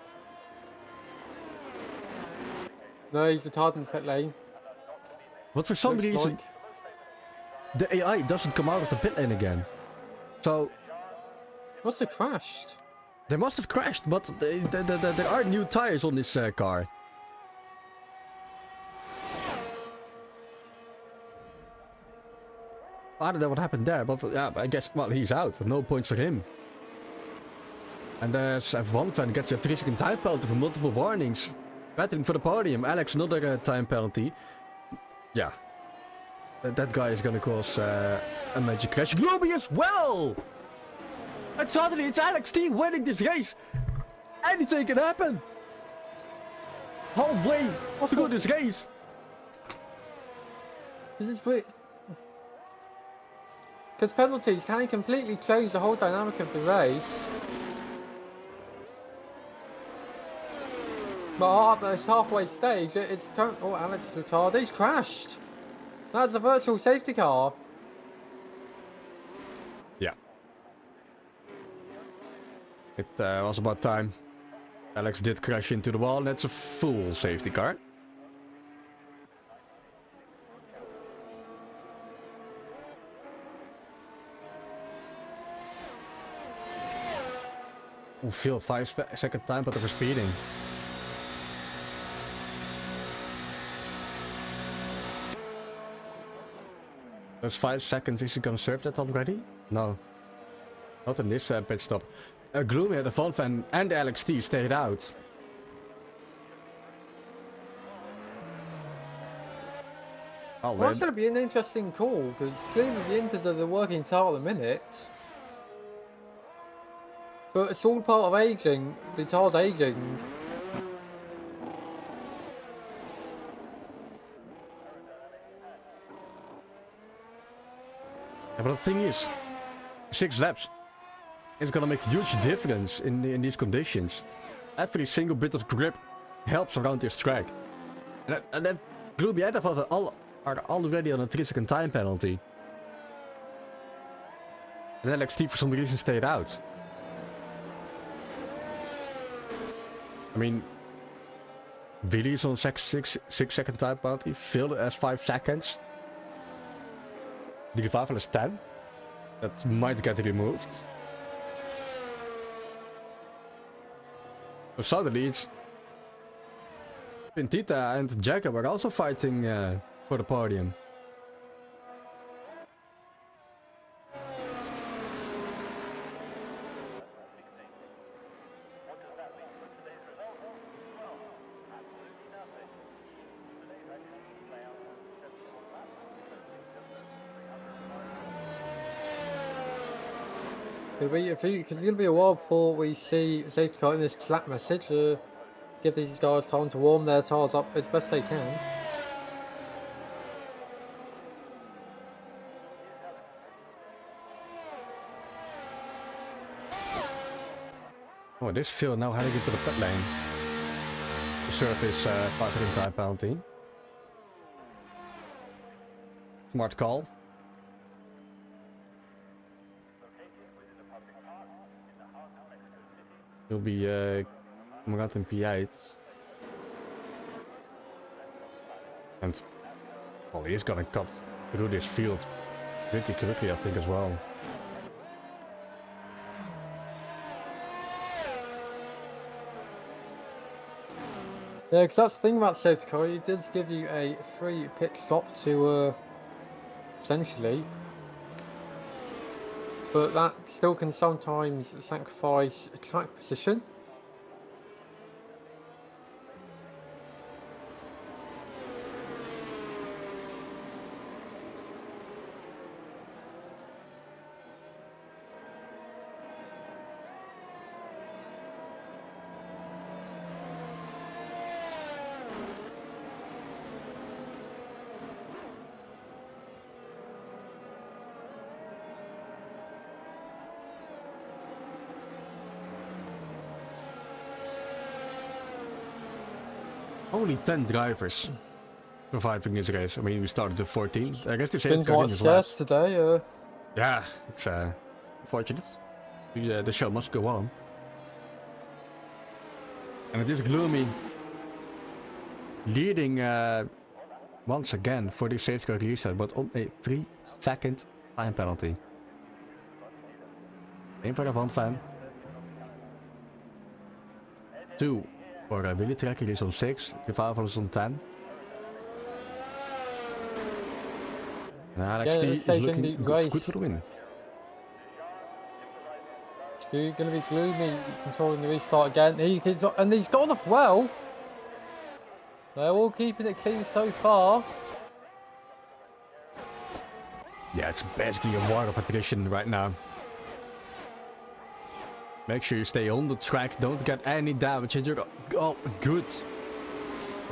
No, he's retired in the pit lane. But for some Looks reason, like. the AI doesn't come out of the pit lane again. So, Must have crashed. they must have crashed, but there are new tires on this car. I don't know what happened there, but yeah, I guess, well, he's out. No points for him. And F1 fan gets a 3-second time penalty for multiple warnings. Battling for the podium. Alex, another time penalty. Yeah. That guy is gonna cause a major crash. Gloomy as well! And suddenly it's Alex T winning this race. Anything can happen. Halfway through this race. This is weird. Because penalties can completely change the whole dynamic of the race. But at this halfway stage, it's current. Oh, Alex is retarded. He's crashed. That's a virtual safety car. Yeah. It was about time. Alex did crash into the wall, and that's a full safety car. We feel 5-second time, but we're speeding. Those 5 seconds, is he gonna serve that already? No. Not in this pit stop. Gloomy, the Fun Fan, and Alex T stayed out. Oh, Well, that's going to be an interesting call, because clearly the Inters are the working title at the minute. But it's all part of aging. The tile's aging. Yeah, but the thing is, 6 laps is gonna make a huge difference in these conditions. Every single bit of grip helps around this track. And that Gloomy and all are already on a 3-second time penalty. And LXT for some reason stayed out. I mean, Billy's on 6-second time penalty, Phil has 5 seconds. The revival is 10. That might get removed. So suddenly it's... Pintita and Jacob are also fighting for the podium. Because it's going to be a while before we see the safety car in this Slack message to give these guys time to warm their tyres up as best they can. Oh, this Phil now heading into the pit lane. The surface 5-second time penalty. Smart call. He'll be coming out in P8. And well, he is gonna cut through this field pretty quickly, I think, as well. Yeah, because that's the thing about safety car, it does give you a free pit stop to, essentially. But that still can sometimes sacrifice a track position. Only 10 drivers surviving this race. I mean, we started with 14. I guess the safety Been car quite is scarce last. today. Yeah, it's unfortunate. The show must go on. And it is gloomy. Leading once again for the safety car reset, but on a 3-second time penalty. Eén voor de Van Fan. 2 for Willy Trekker is on 6. Rival is on 10. And Alex T is looking good for the win. It's going to be gloomy controlling the restart again. He's got off well. They're all keeping it clean so far. Yeah, it's basically a war of attrition right now. Make sure you stay on the track, don't get any damage, and you're all good.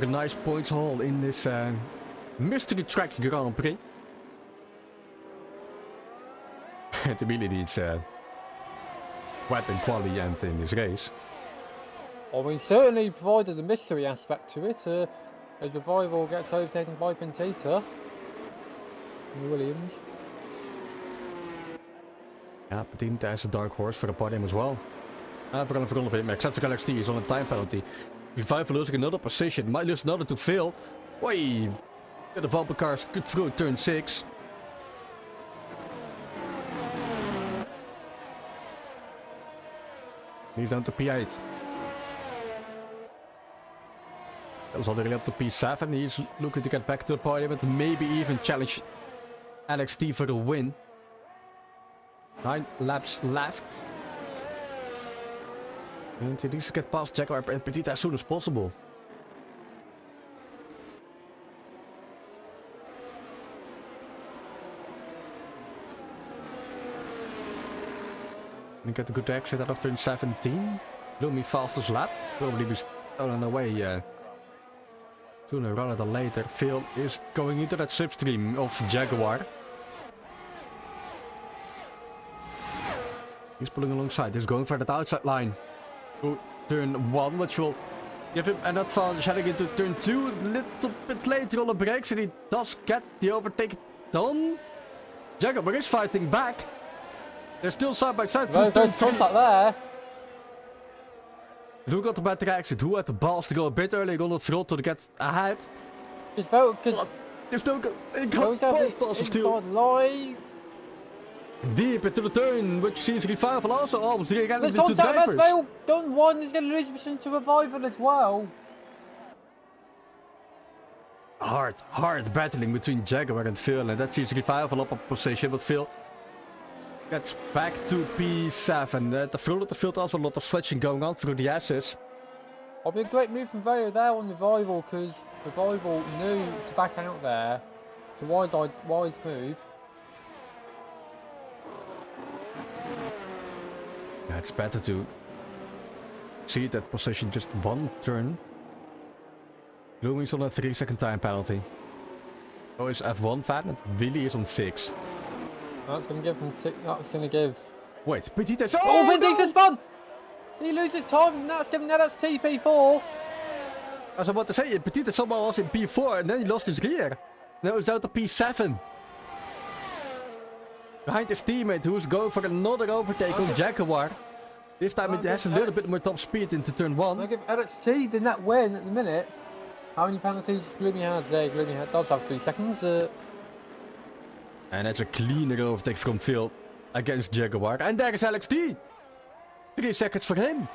A nice points haul in this mystery track Grand Prix. It really needs wet and quality end in this race. Well, we certainly provided the mystery aspect to it. As Revival gets overtaken by Pentita. Williams. Ja, Pentita is a dark horse for the podium as well. Vooral in of him, except for Alex T is on a time penalty. Revival losing another position, might lose another to Phil. Wait, the bumper cars good through turn 6. He's down to P8. That was already up to P7. He's looking to get back to the podium and maybe even challenge Alex T for the win. 9 laps left. And he needs to get past Jaguar and Pentita as soon as possible. And get a good exit out of turn 17. Lumi fastest lap. Probably be stolen away sooner rather than later. Phil is going into that slipstream of Jaguar. He's pulling alongside. He's going for that outside line. To turn 1, which will give him an advantage heading into turn 2. A little bit later on the brakes, and he does get the overtake done. Jaguar is fighting back. They're still side by side through turn 3. Contact there. Who got the better exit? Who had the balls to go a bit earlier on the front to get ahead? Because They're still got both balls of steel. Line. Deep into the turn, which sees Revival also almost again There's into two contact, drivers. that's failed. Done one, he's going to lose position to Revival as well. Hard battling between Jaguar and Phil, and that sees Revival up a position, but Phil gets back to P7. The front of the field also a lot of switching going on through the S's. It'll be a great move from Vayo there on Revival, because Revival knew to back out there. It's a wise move. Yeah, it's better to see that position just one turn. Blooming's on a 3-second time penalty. So is F1 fan and Willy is on 6. That's going to give him. That's going to give. Wait, Pentita's. Oh, Pentita's no! spun! He loses time, and that's giving that's TP4. I was about to say, Pentita somehow was in P4 and then he lost his gear. Now it's down to P7. Behind his teammate who's going for another overtake on Jaguar. This time it has a little bit more top speed into turn 1. I'll give LXT the net win at the minute. How many penalties Gloomy has there? Gloomy does have 3 seconds. And that's a cleaner overtake from Phil against Jaguar. And there is LXT. 3 seconds for him.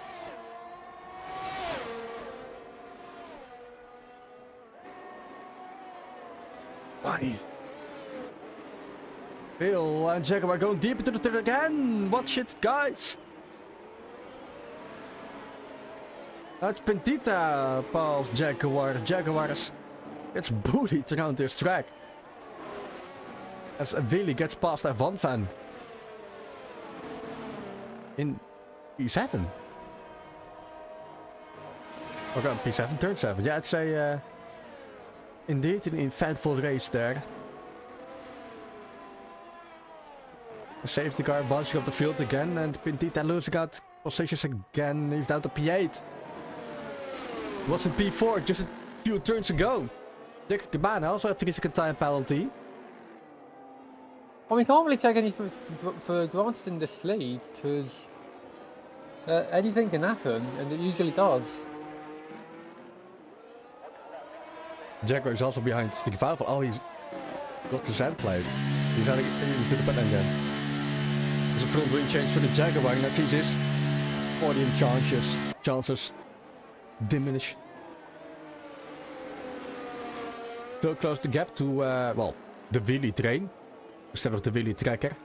Why? Phil and Jaguar going deep into the turn again. Watch it, guys. That's Pentita past Jaguar. Jaguar gets bullied around this track. As Willy gets past F1 fan. In P7. Okay, P7, turn 7. Yeah, it's a indeed an eventful race there. The safety car bunching up the field again, and Pentita losing out positions again. He's down to P8. Was in P4 just a few turns to go. Dick Cabana also had 3-second time penalty. Well, we can't really take anything for granted in this league, because anything can happen, and it usually does. Jaguar is also behind Sticky Five. Oh, he's got the sand plate. He's heading into the pit lane again. There's a front wing change for the Jaguar, and that sees his podium chances diminish. Still close the gap to, well, the wheelie train instead of the wheelie tracker.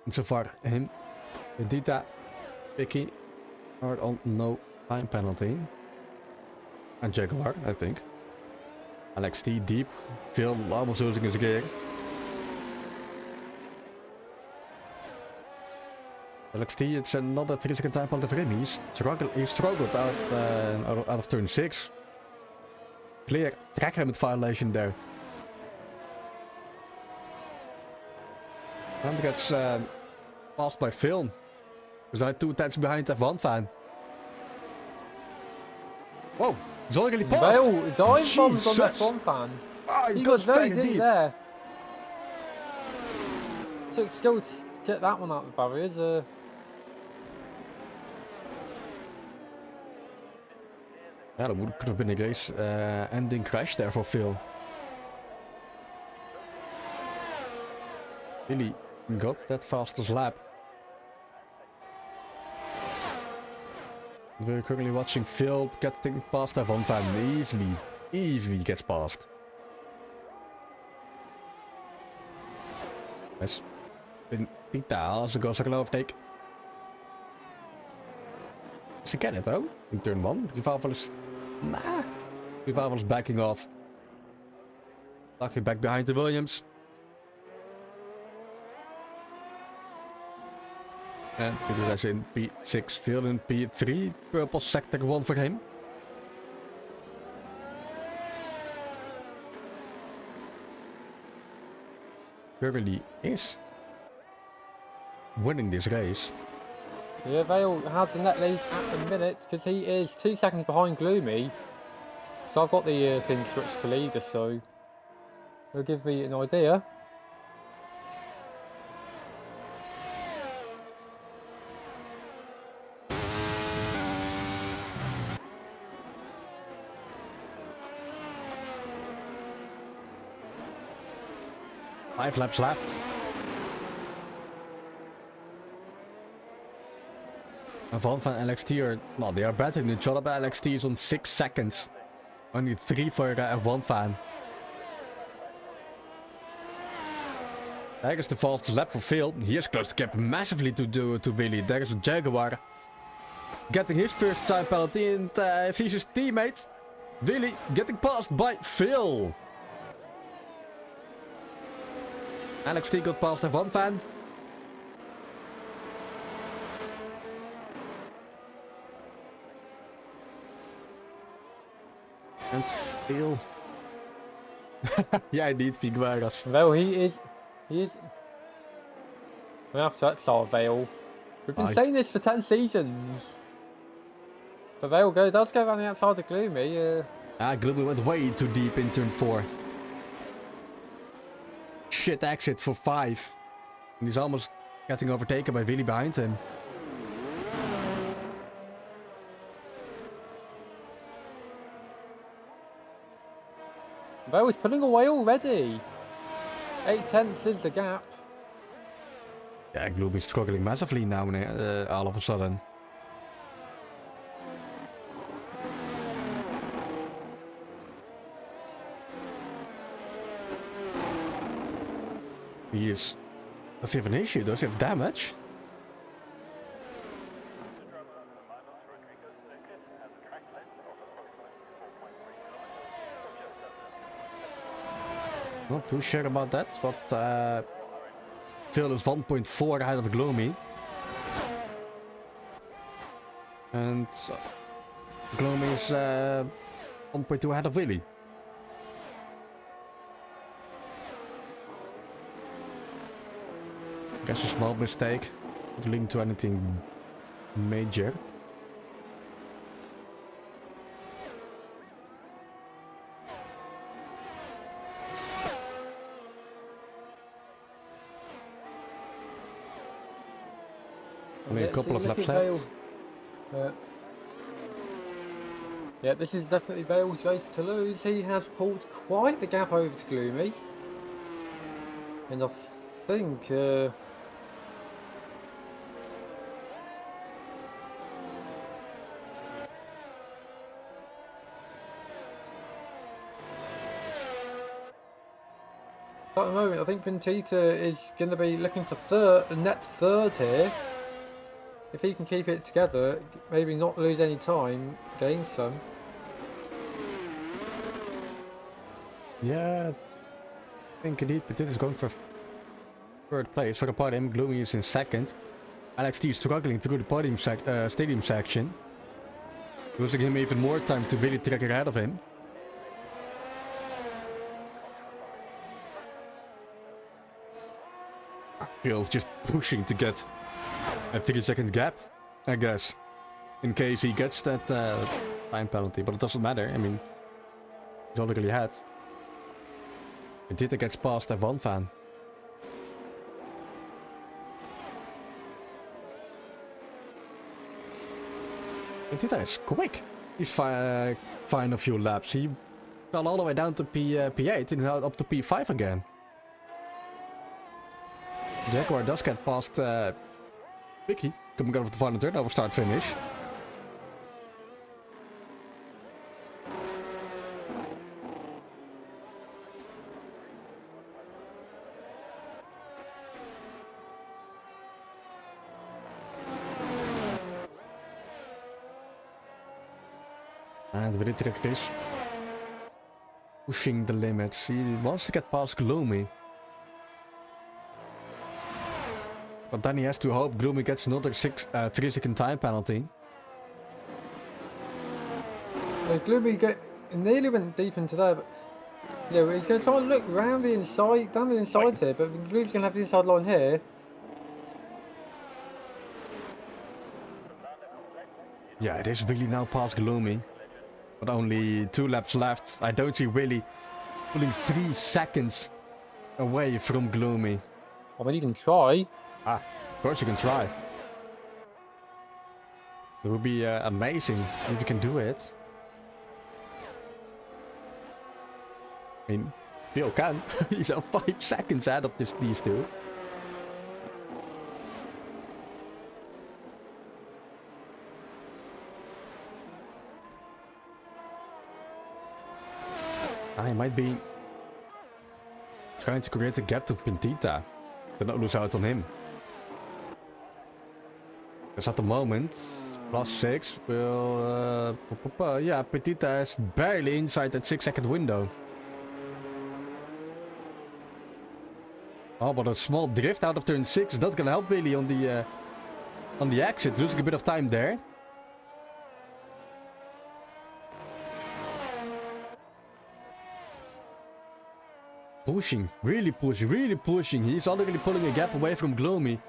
And so far, him, Dita, Vicky are on no time penalty. And Jaguar, I think. Alex T deep, Phil almost losing his gear. Alex T, it's another 3-second time penalty for him. He struggled out of turn 6. Clear track limit violation there. And gets passed by Phil. There's only 2 tenths behind F1 fan. Whoa, he's already passed. Bale dive bombs on that F1 fan. Oh, He got very deep there. Took skill to get that one out of the barriers. Yeah, that could have been a race ending crash there for Phil. Really got that fastest lap. We're currently watching Phil getting past F1 fan. Easily gets past. Yes. In totaal, als ik al zo geloof ik. Ze kennen het ook. In turn 1. Rival is... Nah. Rival was backing off. Lucky back behind the Williams. En dit is in P6, Phil in P3. Purple sector 1 voor hem. Currently is winning this race. Yeah, Vale has the net lead at the minute because he is 2 seconds behind Gloomy. So I've got the thing switched to leader, so it'll give me an idea. Five laps left. And Van LXT are, well, they are battling each other, but LXT is on 6 seconds. Only 3 for F1 fan. There is the fastest lap for Phil. He is close to cap massively to Willy. There is a Jaguar getting his first time penalty, and sees his teammate Willy getting passed by Phil. LXT got past F1 fan. And Phil. Yeah, indeed, Figueras. Well, he is. We have to exile Vale. We've been saying this for 10 seasons. But Vale does go around the outside of Gloomy. Gloomy went way too deep in turn 4. Shit exit for 5. And he's almost getting overtaken by Willy behind him. Vale is pulling away already. 8 tenths is the gap. Yeah, Gloomy's struggling massively now all of a sudden. He is... Does he have an issue? Does he have damage? Not too sure about that, but Phil is 1.4 ahead of Gloomy. And Gloomy is 1.2 ahead of Willy. I guess a small mistake. Not leading to anything major. Only a couple of laps left. Yeah, this is definitely Vale's race to lose. He has pulled quite the gap over to Gloomy. And I think... at the moment, I think Vintita is going to be looking for net third here. If he can keep it together, maybe not lose any time, gain some. Yeah, I think indeed Petit is going for third place. For the podium, Gloomy is in second. LXT is struggling through the podium stadium section. Losing him even more time to really track ahead of him. Feels just pushing to get a 3-second gap, I guess. In case he gets that time penalty, but it doesn't matter. I mean, he's already ahead. Vintita gets past F1 fan. Vintita is quick. He's fine a few laps. He fell all the way down to P8 and now up to P5 again. Jaguar does get past Vicky coming out of the final turn over start finish. And Vintita is pushing the limits. He wants to get past Gloomy. But then he has to hope Gloomy gets another 3-second time penalty. Gloomy nearly went deep into there, but yeah, he's going to try and look round the inside, down the inside here, but Gloomy's going to have the inside line here. Yeah, it is really now past Gloomy. But only 2 laps left. I don't see really pulling 3 seconds away from Gloomy. I mean, you can try. Ah, of course you can try. It would be amazing if you can do it. I mean, still can. He's 5 seconds ahead of these two. I might be trying to create a gap to Vintita to not lose out on him. Because at the moment, +6 will... yeah, Vintita is barely inside that 6-second window. Oh, but a small drift out of turn 6 is not gonna help really on the exit, losing a bit of time there. Pushing, really pushing. He's already pulling a gap away from Gloomy.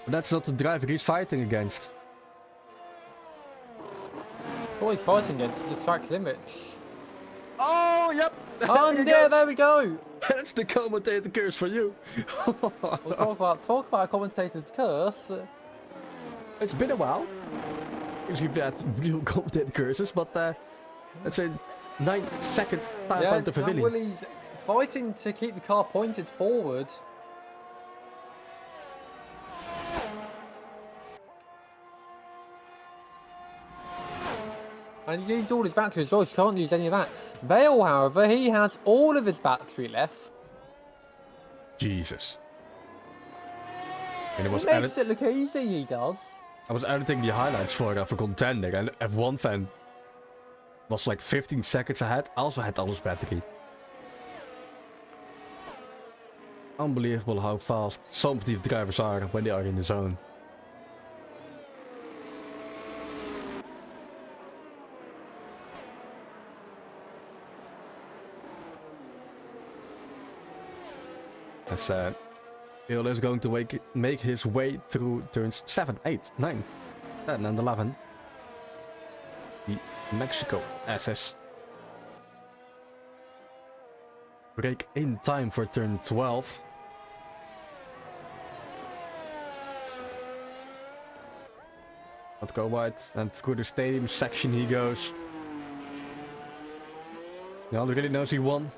But that's not the driver he's fighting against. What he's fighting against is the track limits. Oh, yep. Oh, yeah, there we go. That's the commentator curse for you. We'll talk about a commentator's curse. It's been a while. Because we've had real commentator curses, but let's say 9-second time penalty for Willy. Willy's fighting to keep the car pointed forward. And he's used all his battery as well, so he can't use any of that. Vale, however, he has all of his battery left. Jesus. And He makes it look easy, he does. I was editing the highlights for Contender, and F1 fan was like 15 seconds ahead, also had all his battery. Unbelievable how fast some of these drivers are when they are in the zone. As Phil is going to make his way through turns 7, 8, 9, 10 and 11. The Mexico SS. Break in time for turn 12. Not go wide, and through the stadium section he goes. He already knows he won.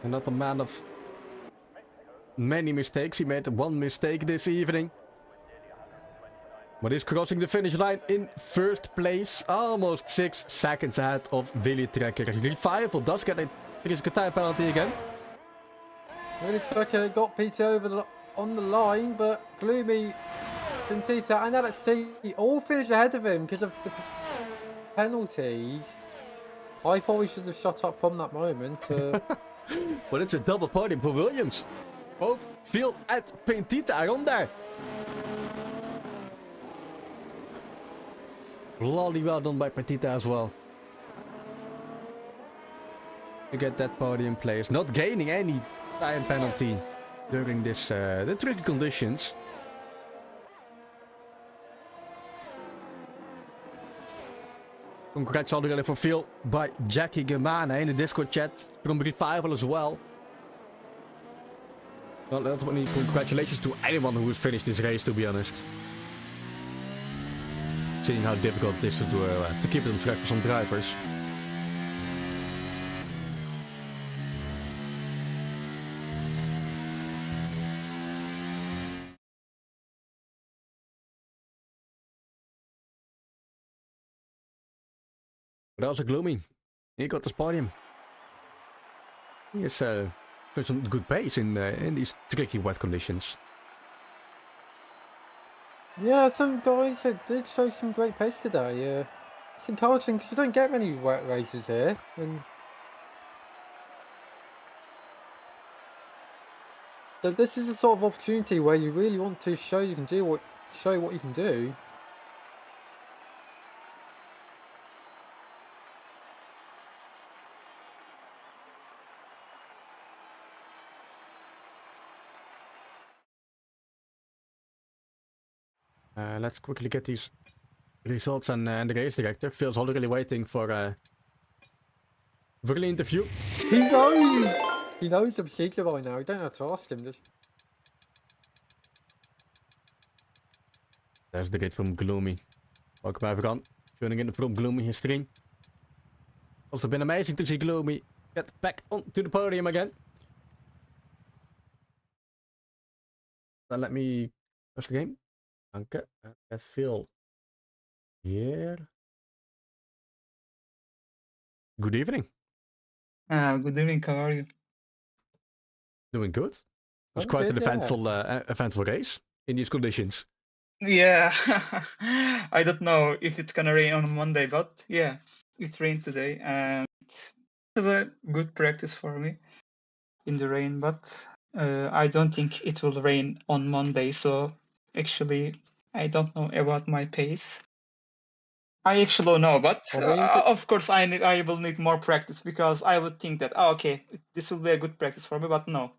And not a man of many mistakes. He made one mistake this evening. But he's crossing the finish line in first place. Almost 6 seconds ahead of Willy Trekker. Revival does get a critical time penalty again. Willy Trekker got Peter over on the line, but Gloomy, Pentita and Alex T all finished ahead of him because of the penalties. I thought we should have shut up from that moment. But it's a double podium for Williams. Both Phil and Pentita are on there. Bloody well done by Pentita as well. To get that podium place. Not gaining any time penalty during this the tricky conditions. Congrats already for Phil by Jackie Germana in the Discord chat from Revival as well. Well, ultimately, congratulations to anyone who has finished this race, to be honest. Seeing how difficult it is to keep it on track for some drivers. But also Gloomy. He got this podium. He has got some good pace in these tricky wet conditions. Yeah, some guys did show some great pace today. It's encouraging because you don't get many wet races here. And so this is a sort of opportunity where you really want to show you can do what you can do. Let's quickly get these results and the race director. Phil's already waiting for the interview. He knows! He knows the procedure by now. You don't have to ask him. Just... There's the grid from Gloomy. Welcome everyone. Tuning in from Gloomy history. Also been amazing to see Gloomy get back onto the podium again. Then let me push the game. Danke. Let's Phil here. Good evening. Good evening, how are you? Doing good. It was quite an eventful race in these conditions. Yeah, I don't know if it's gonna rain on Monday, but yeah, it rained today and it was a good practice for me in the rain, but I don't think it will rain on Monday, so actually I don't know about my pace. I actually don't know, but of course I will need more practice because I would think that, okay, this will be a good practice for me, but no,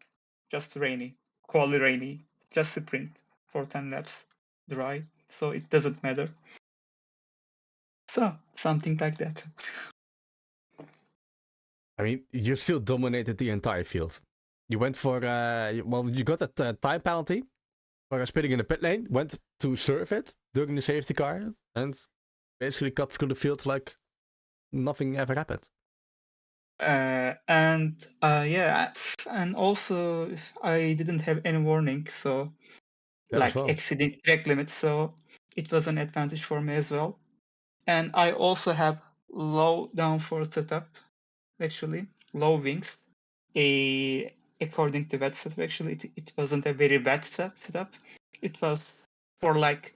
just rainy, quality rainy, just sprint for 10 laps, dry, so it doesn't matter. So, something like that. I mean, you still dominated the entire field. You went for, well, you got that time penalty for spinning in the pit lane, went to serve it during the safety car, and basically cut through the field like nothing ever happened. Yeah, and also I didn't have any warning, so like exceeding track limits, so it was an advantage for me as well. And I also have low downforce setup, actually, low wings. According to that setup, actually, it wasn't a very bad setup. It was for like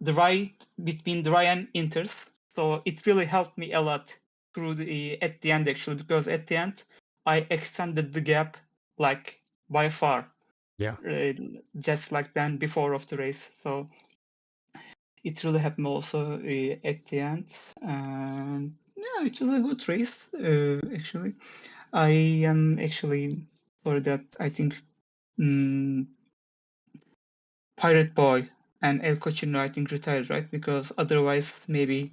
the right between dry and inters, so it really helped me a lot through at the end, actually, because at the end I extended the gap like by far. Yeah. Just like than before of the race, so it really helped me also at the end, and yeah, it was a good race. Actually, I am actually for that. I think Pirate Boy and El Cochino, I think, retired, right? Because otherwise, maybe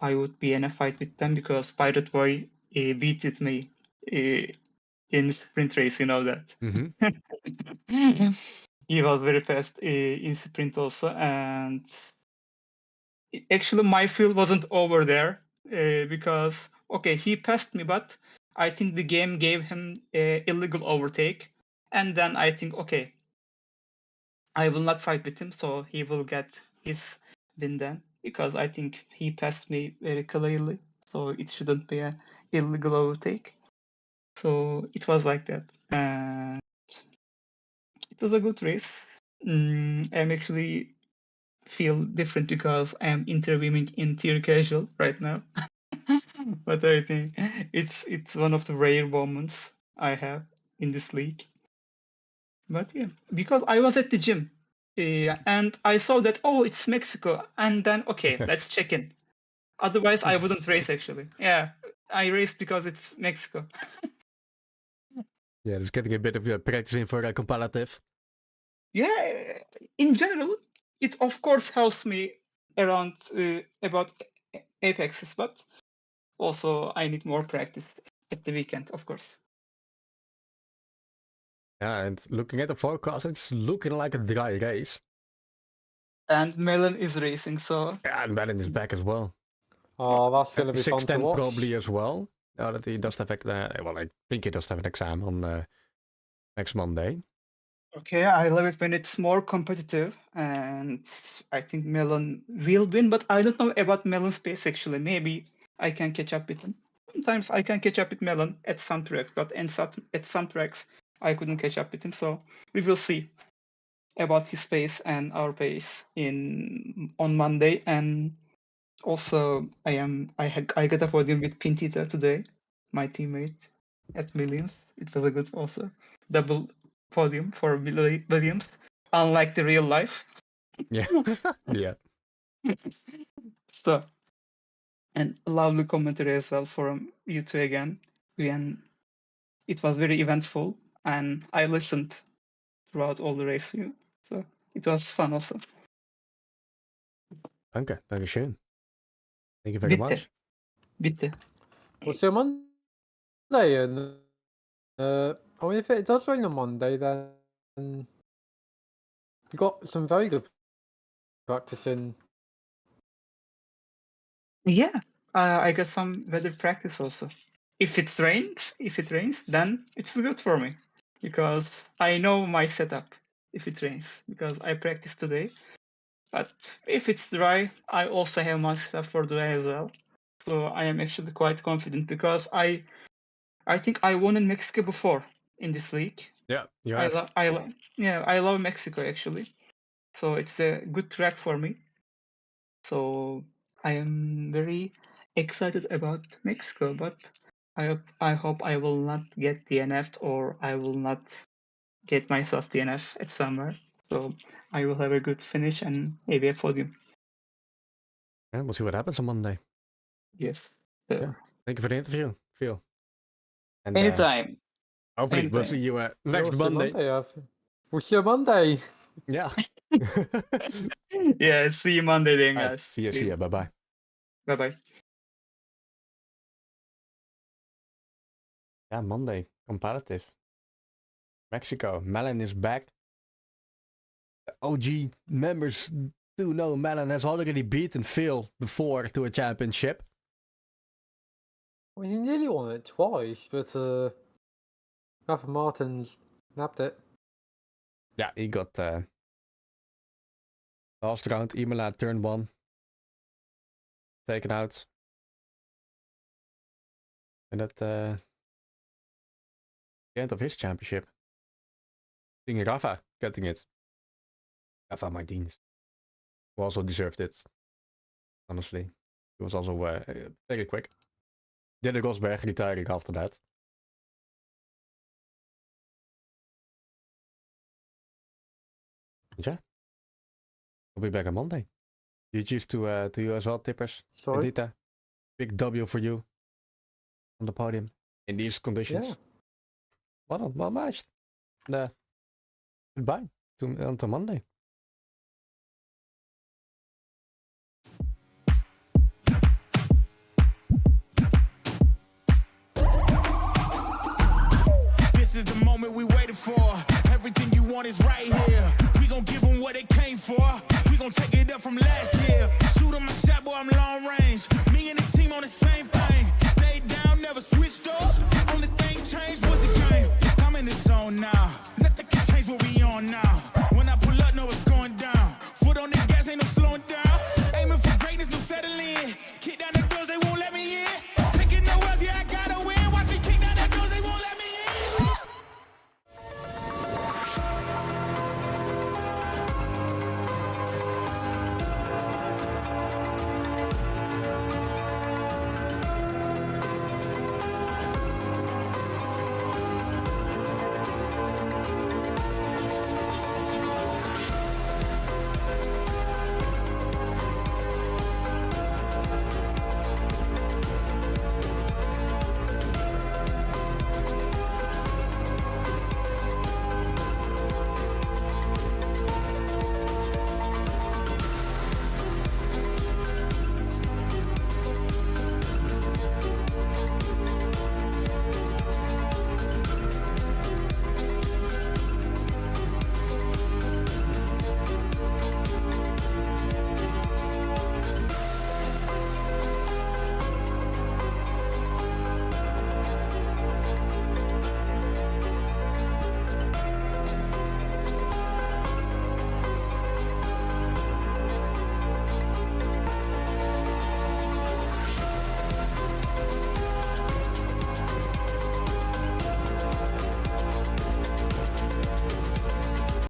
I would be in a fight with them because Pirate Boy beated me in sprint race, you know that. He was very fast in sprint also, and actually my field wasn't over there because okay, he passed me, but I think the game gave him illegal overtake, and then I think okay, I will not fight with him, so he will get his win then because I think he passed me very clearly, so it shouldn't be a illegal overtake. So it was like that, and it was a good race. I'm actually feel different because I am interviewing in tier casual right now. But I think it's one of the rare moments I have in this league. But yeah, because I was at the gym and I saw that oh it's Mexico, and then okay let's check in. Otherwise I wouldn't race actually. Yeah, I raced because it's Mexico. Yeah, just getting a bit of practice in for competitive. Yeah, in general, it of course helps me around about apexes, but also I need more practice at the weekend, of course. Yeah, and looking at the forecast, it's looking like a dry race. And Melon is racing, so Yeah, and Melon is back as well. Oh, that's going to be fun to 610 watch. probably as well. Now that he does have well, I think he does have an exam on next Monday. okay, I love it when it's more competitive, and I think Melon will win, but I don't know about Melon's pace actually. Maybe I can catch up with him. Sometimes I can catch up with Melon at some tracks, but at some tracks I couldn't catch up with him, so we will see about his pace and our pace on Monday. And also I got a podium with Pintita today, my teammate at Williams. It was a good also double podium for Williams, unlike the real life. Yeah. Yeah. So and lovely commentary as well from you two again. And it was very eventful, and I listened throughout all the race. So it was fun also. Danke, Dankeschön. Thank you very Bitte, much. bitte. We'll see on Monday, and I mean, if it does rain on Monday, then you got some very good practice in. Yeah, I got some weather practice also. If it rains, then it's good for me because I know my setup. If it rains, because I practiced today. But if it's dry, I also have my setup for dry as well. So I am actually quite confident because I think I won in Mexico before in this league. Yeah, you have. I love Mexico actually. So it's a good track for me. So I am very excited about Mexico, but I hope I will not get DNF'd or I will not get myself DNF at somewhere. So I will have a good finish and maybe a podium. Yeah, we'll see what happens on Monday. Yes. So Yeah. Thank you for the interview, Phil. And anytime. hopefully we'll Anytime. see you next We'll see Monday. I think. We'll see you Monday. Yeah. Yeah, see you Monday then, All right, guys. see ya. Bye-bye. Bye-bye. Yeah, Monday. Competitive. Mexico. Melon is back. The OG members do know Melon has already beaten Phil before to a championship. Well, he nearly won it twice, but Rafa Martin's nabbed it. Yeah, he got last round, Imola turn 1. Taken out. And at the end of his championship. Seeing Rafa getting it. Rafa Martinez. Who also deserved it. Honestly. He was also very quick. Dylan Rosberg retiring after that. Yeah. We'll be back on Monday. GG's to you as well, tippers. Sorry. Edita. Big W for you. On the podium. In these conditions. Yeah. Well managed. Goodbye until Monday. This is the moment we waited for. Everything you want is right here. We gon' give them what they came for. We gon' take it up from last year.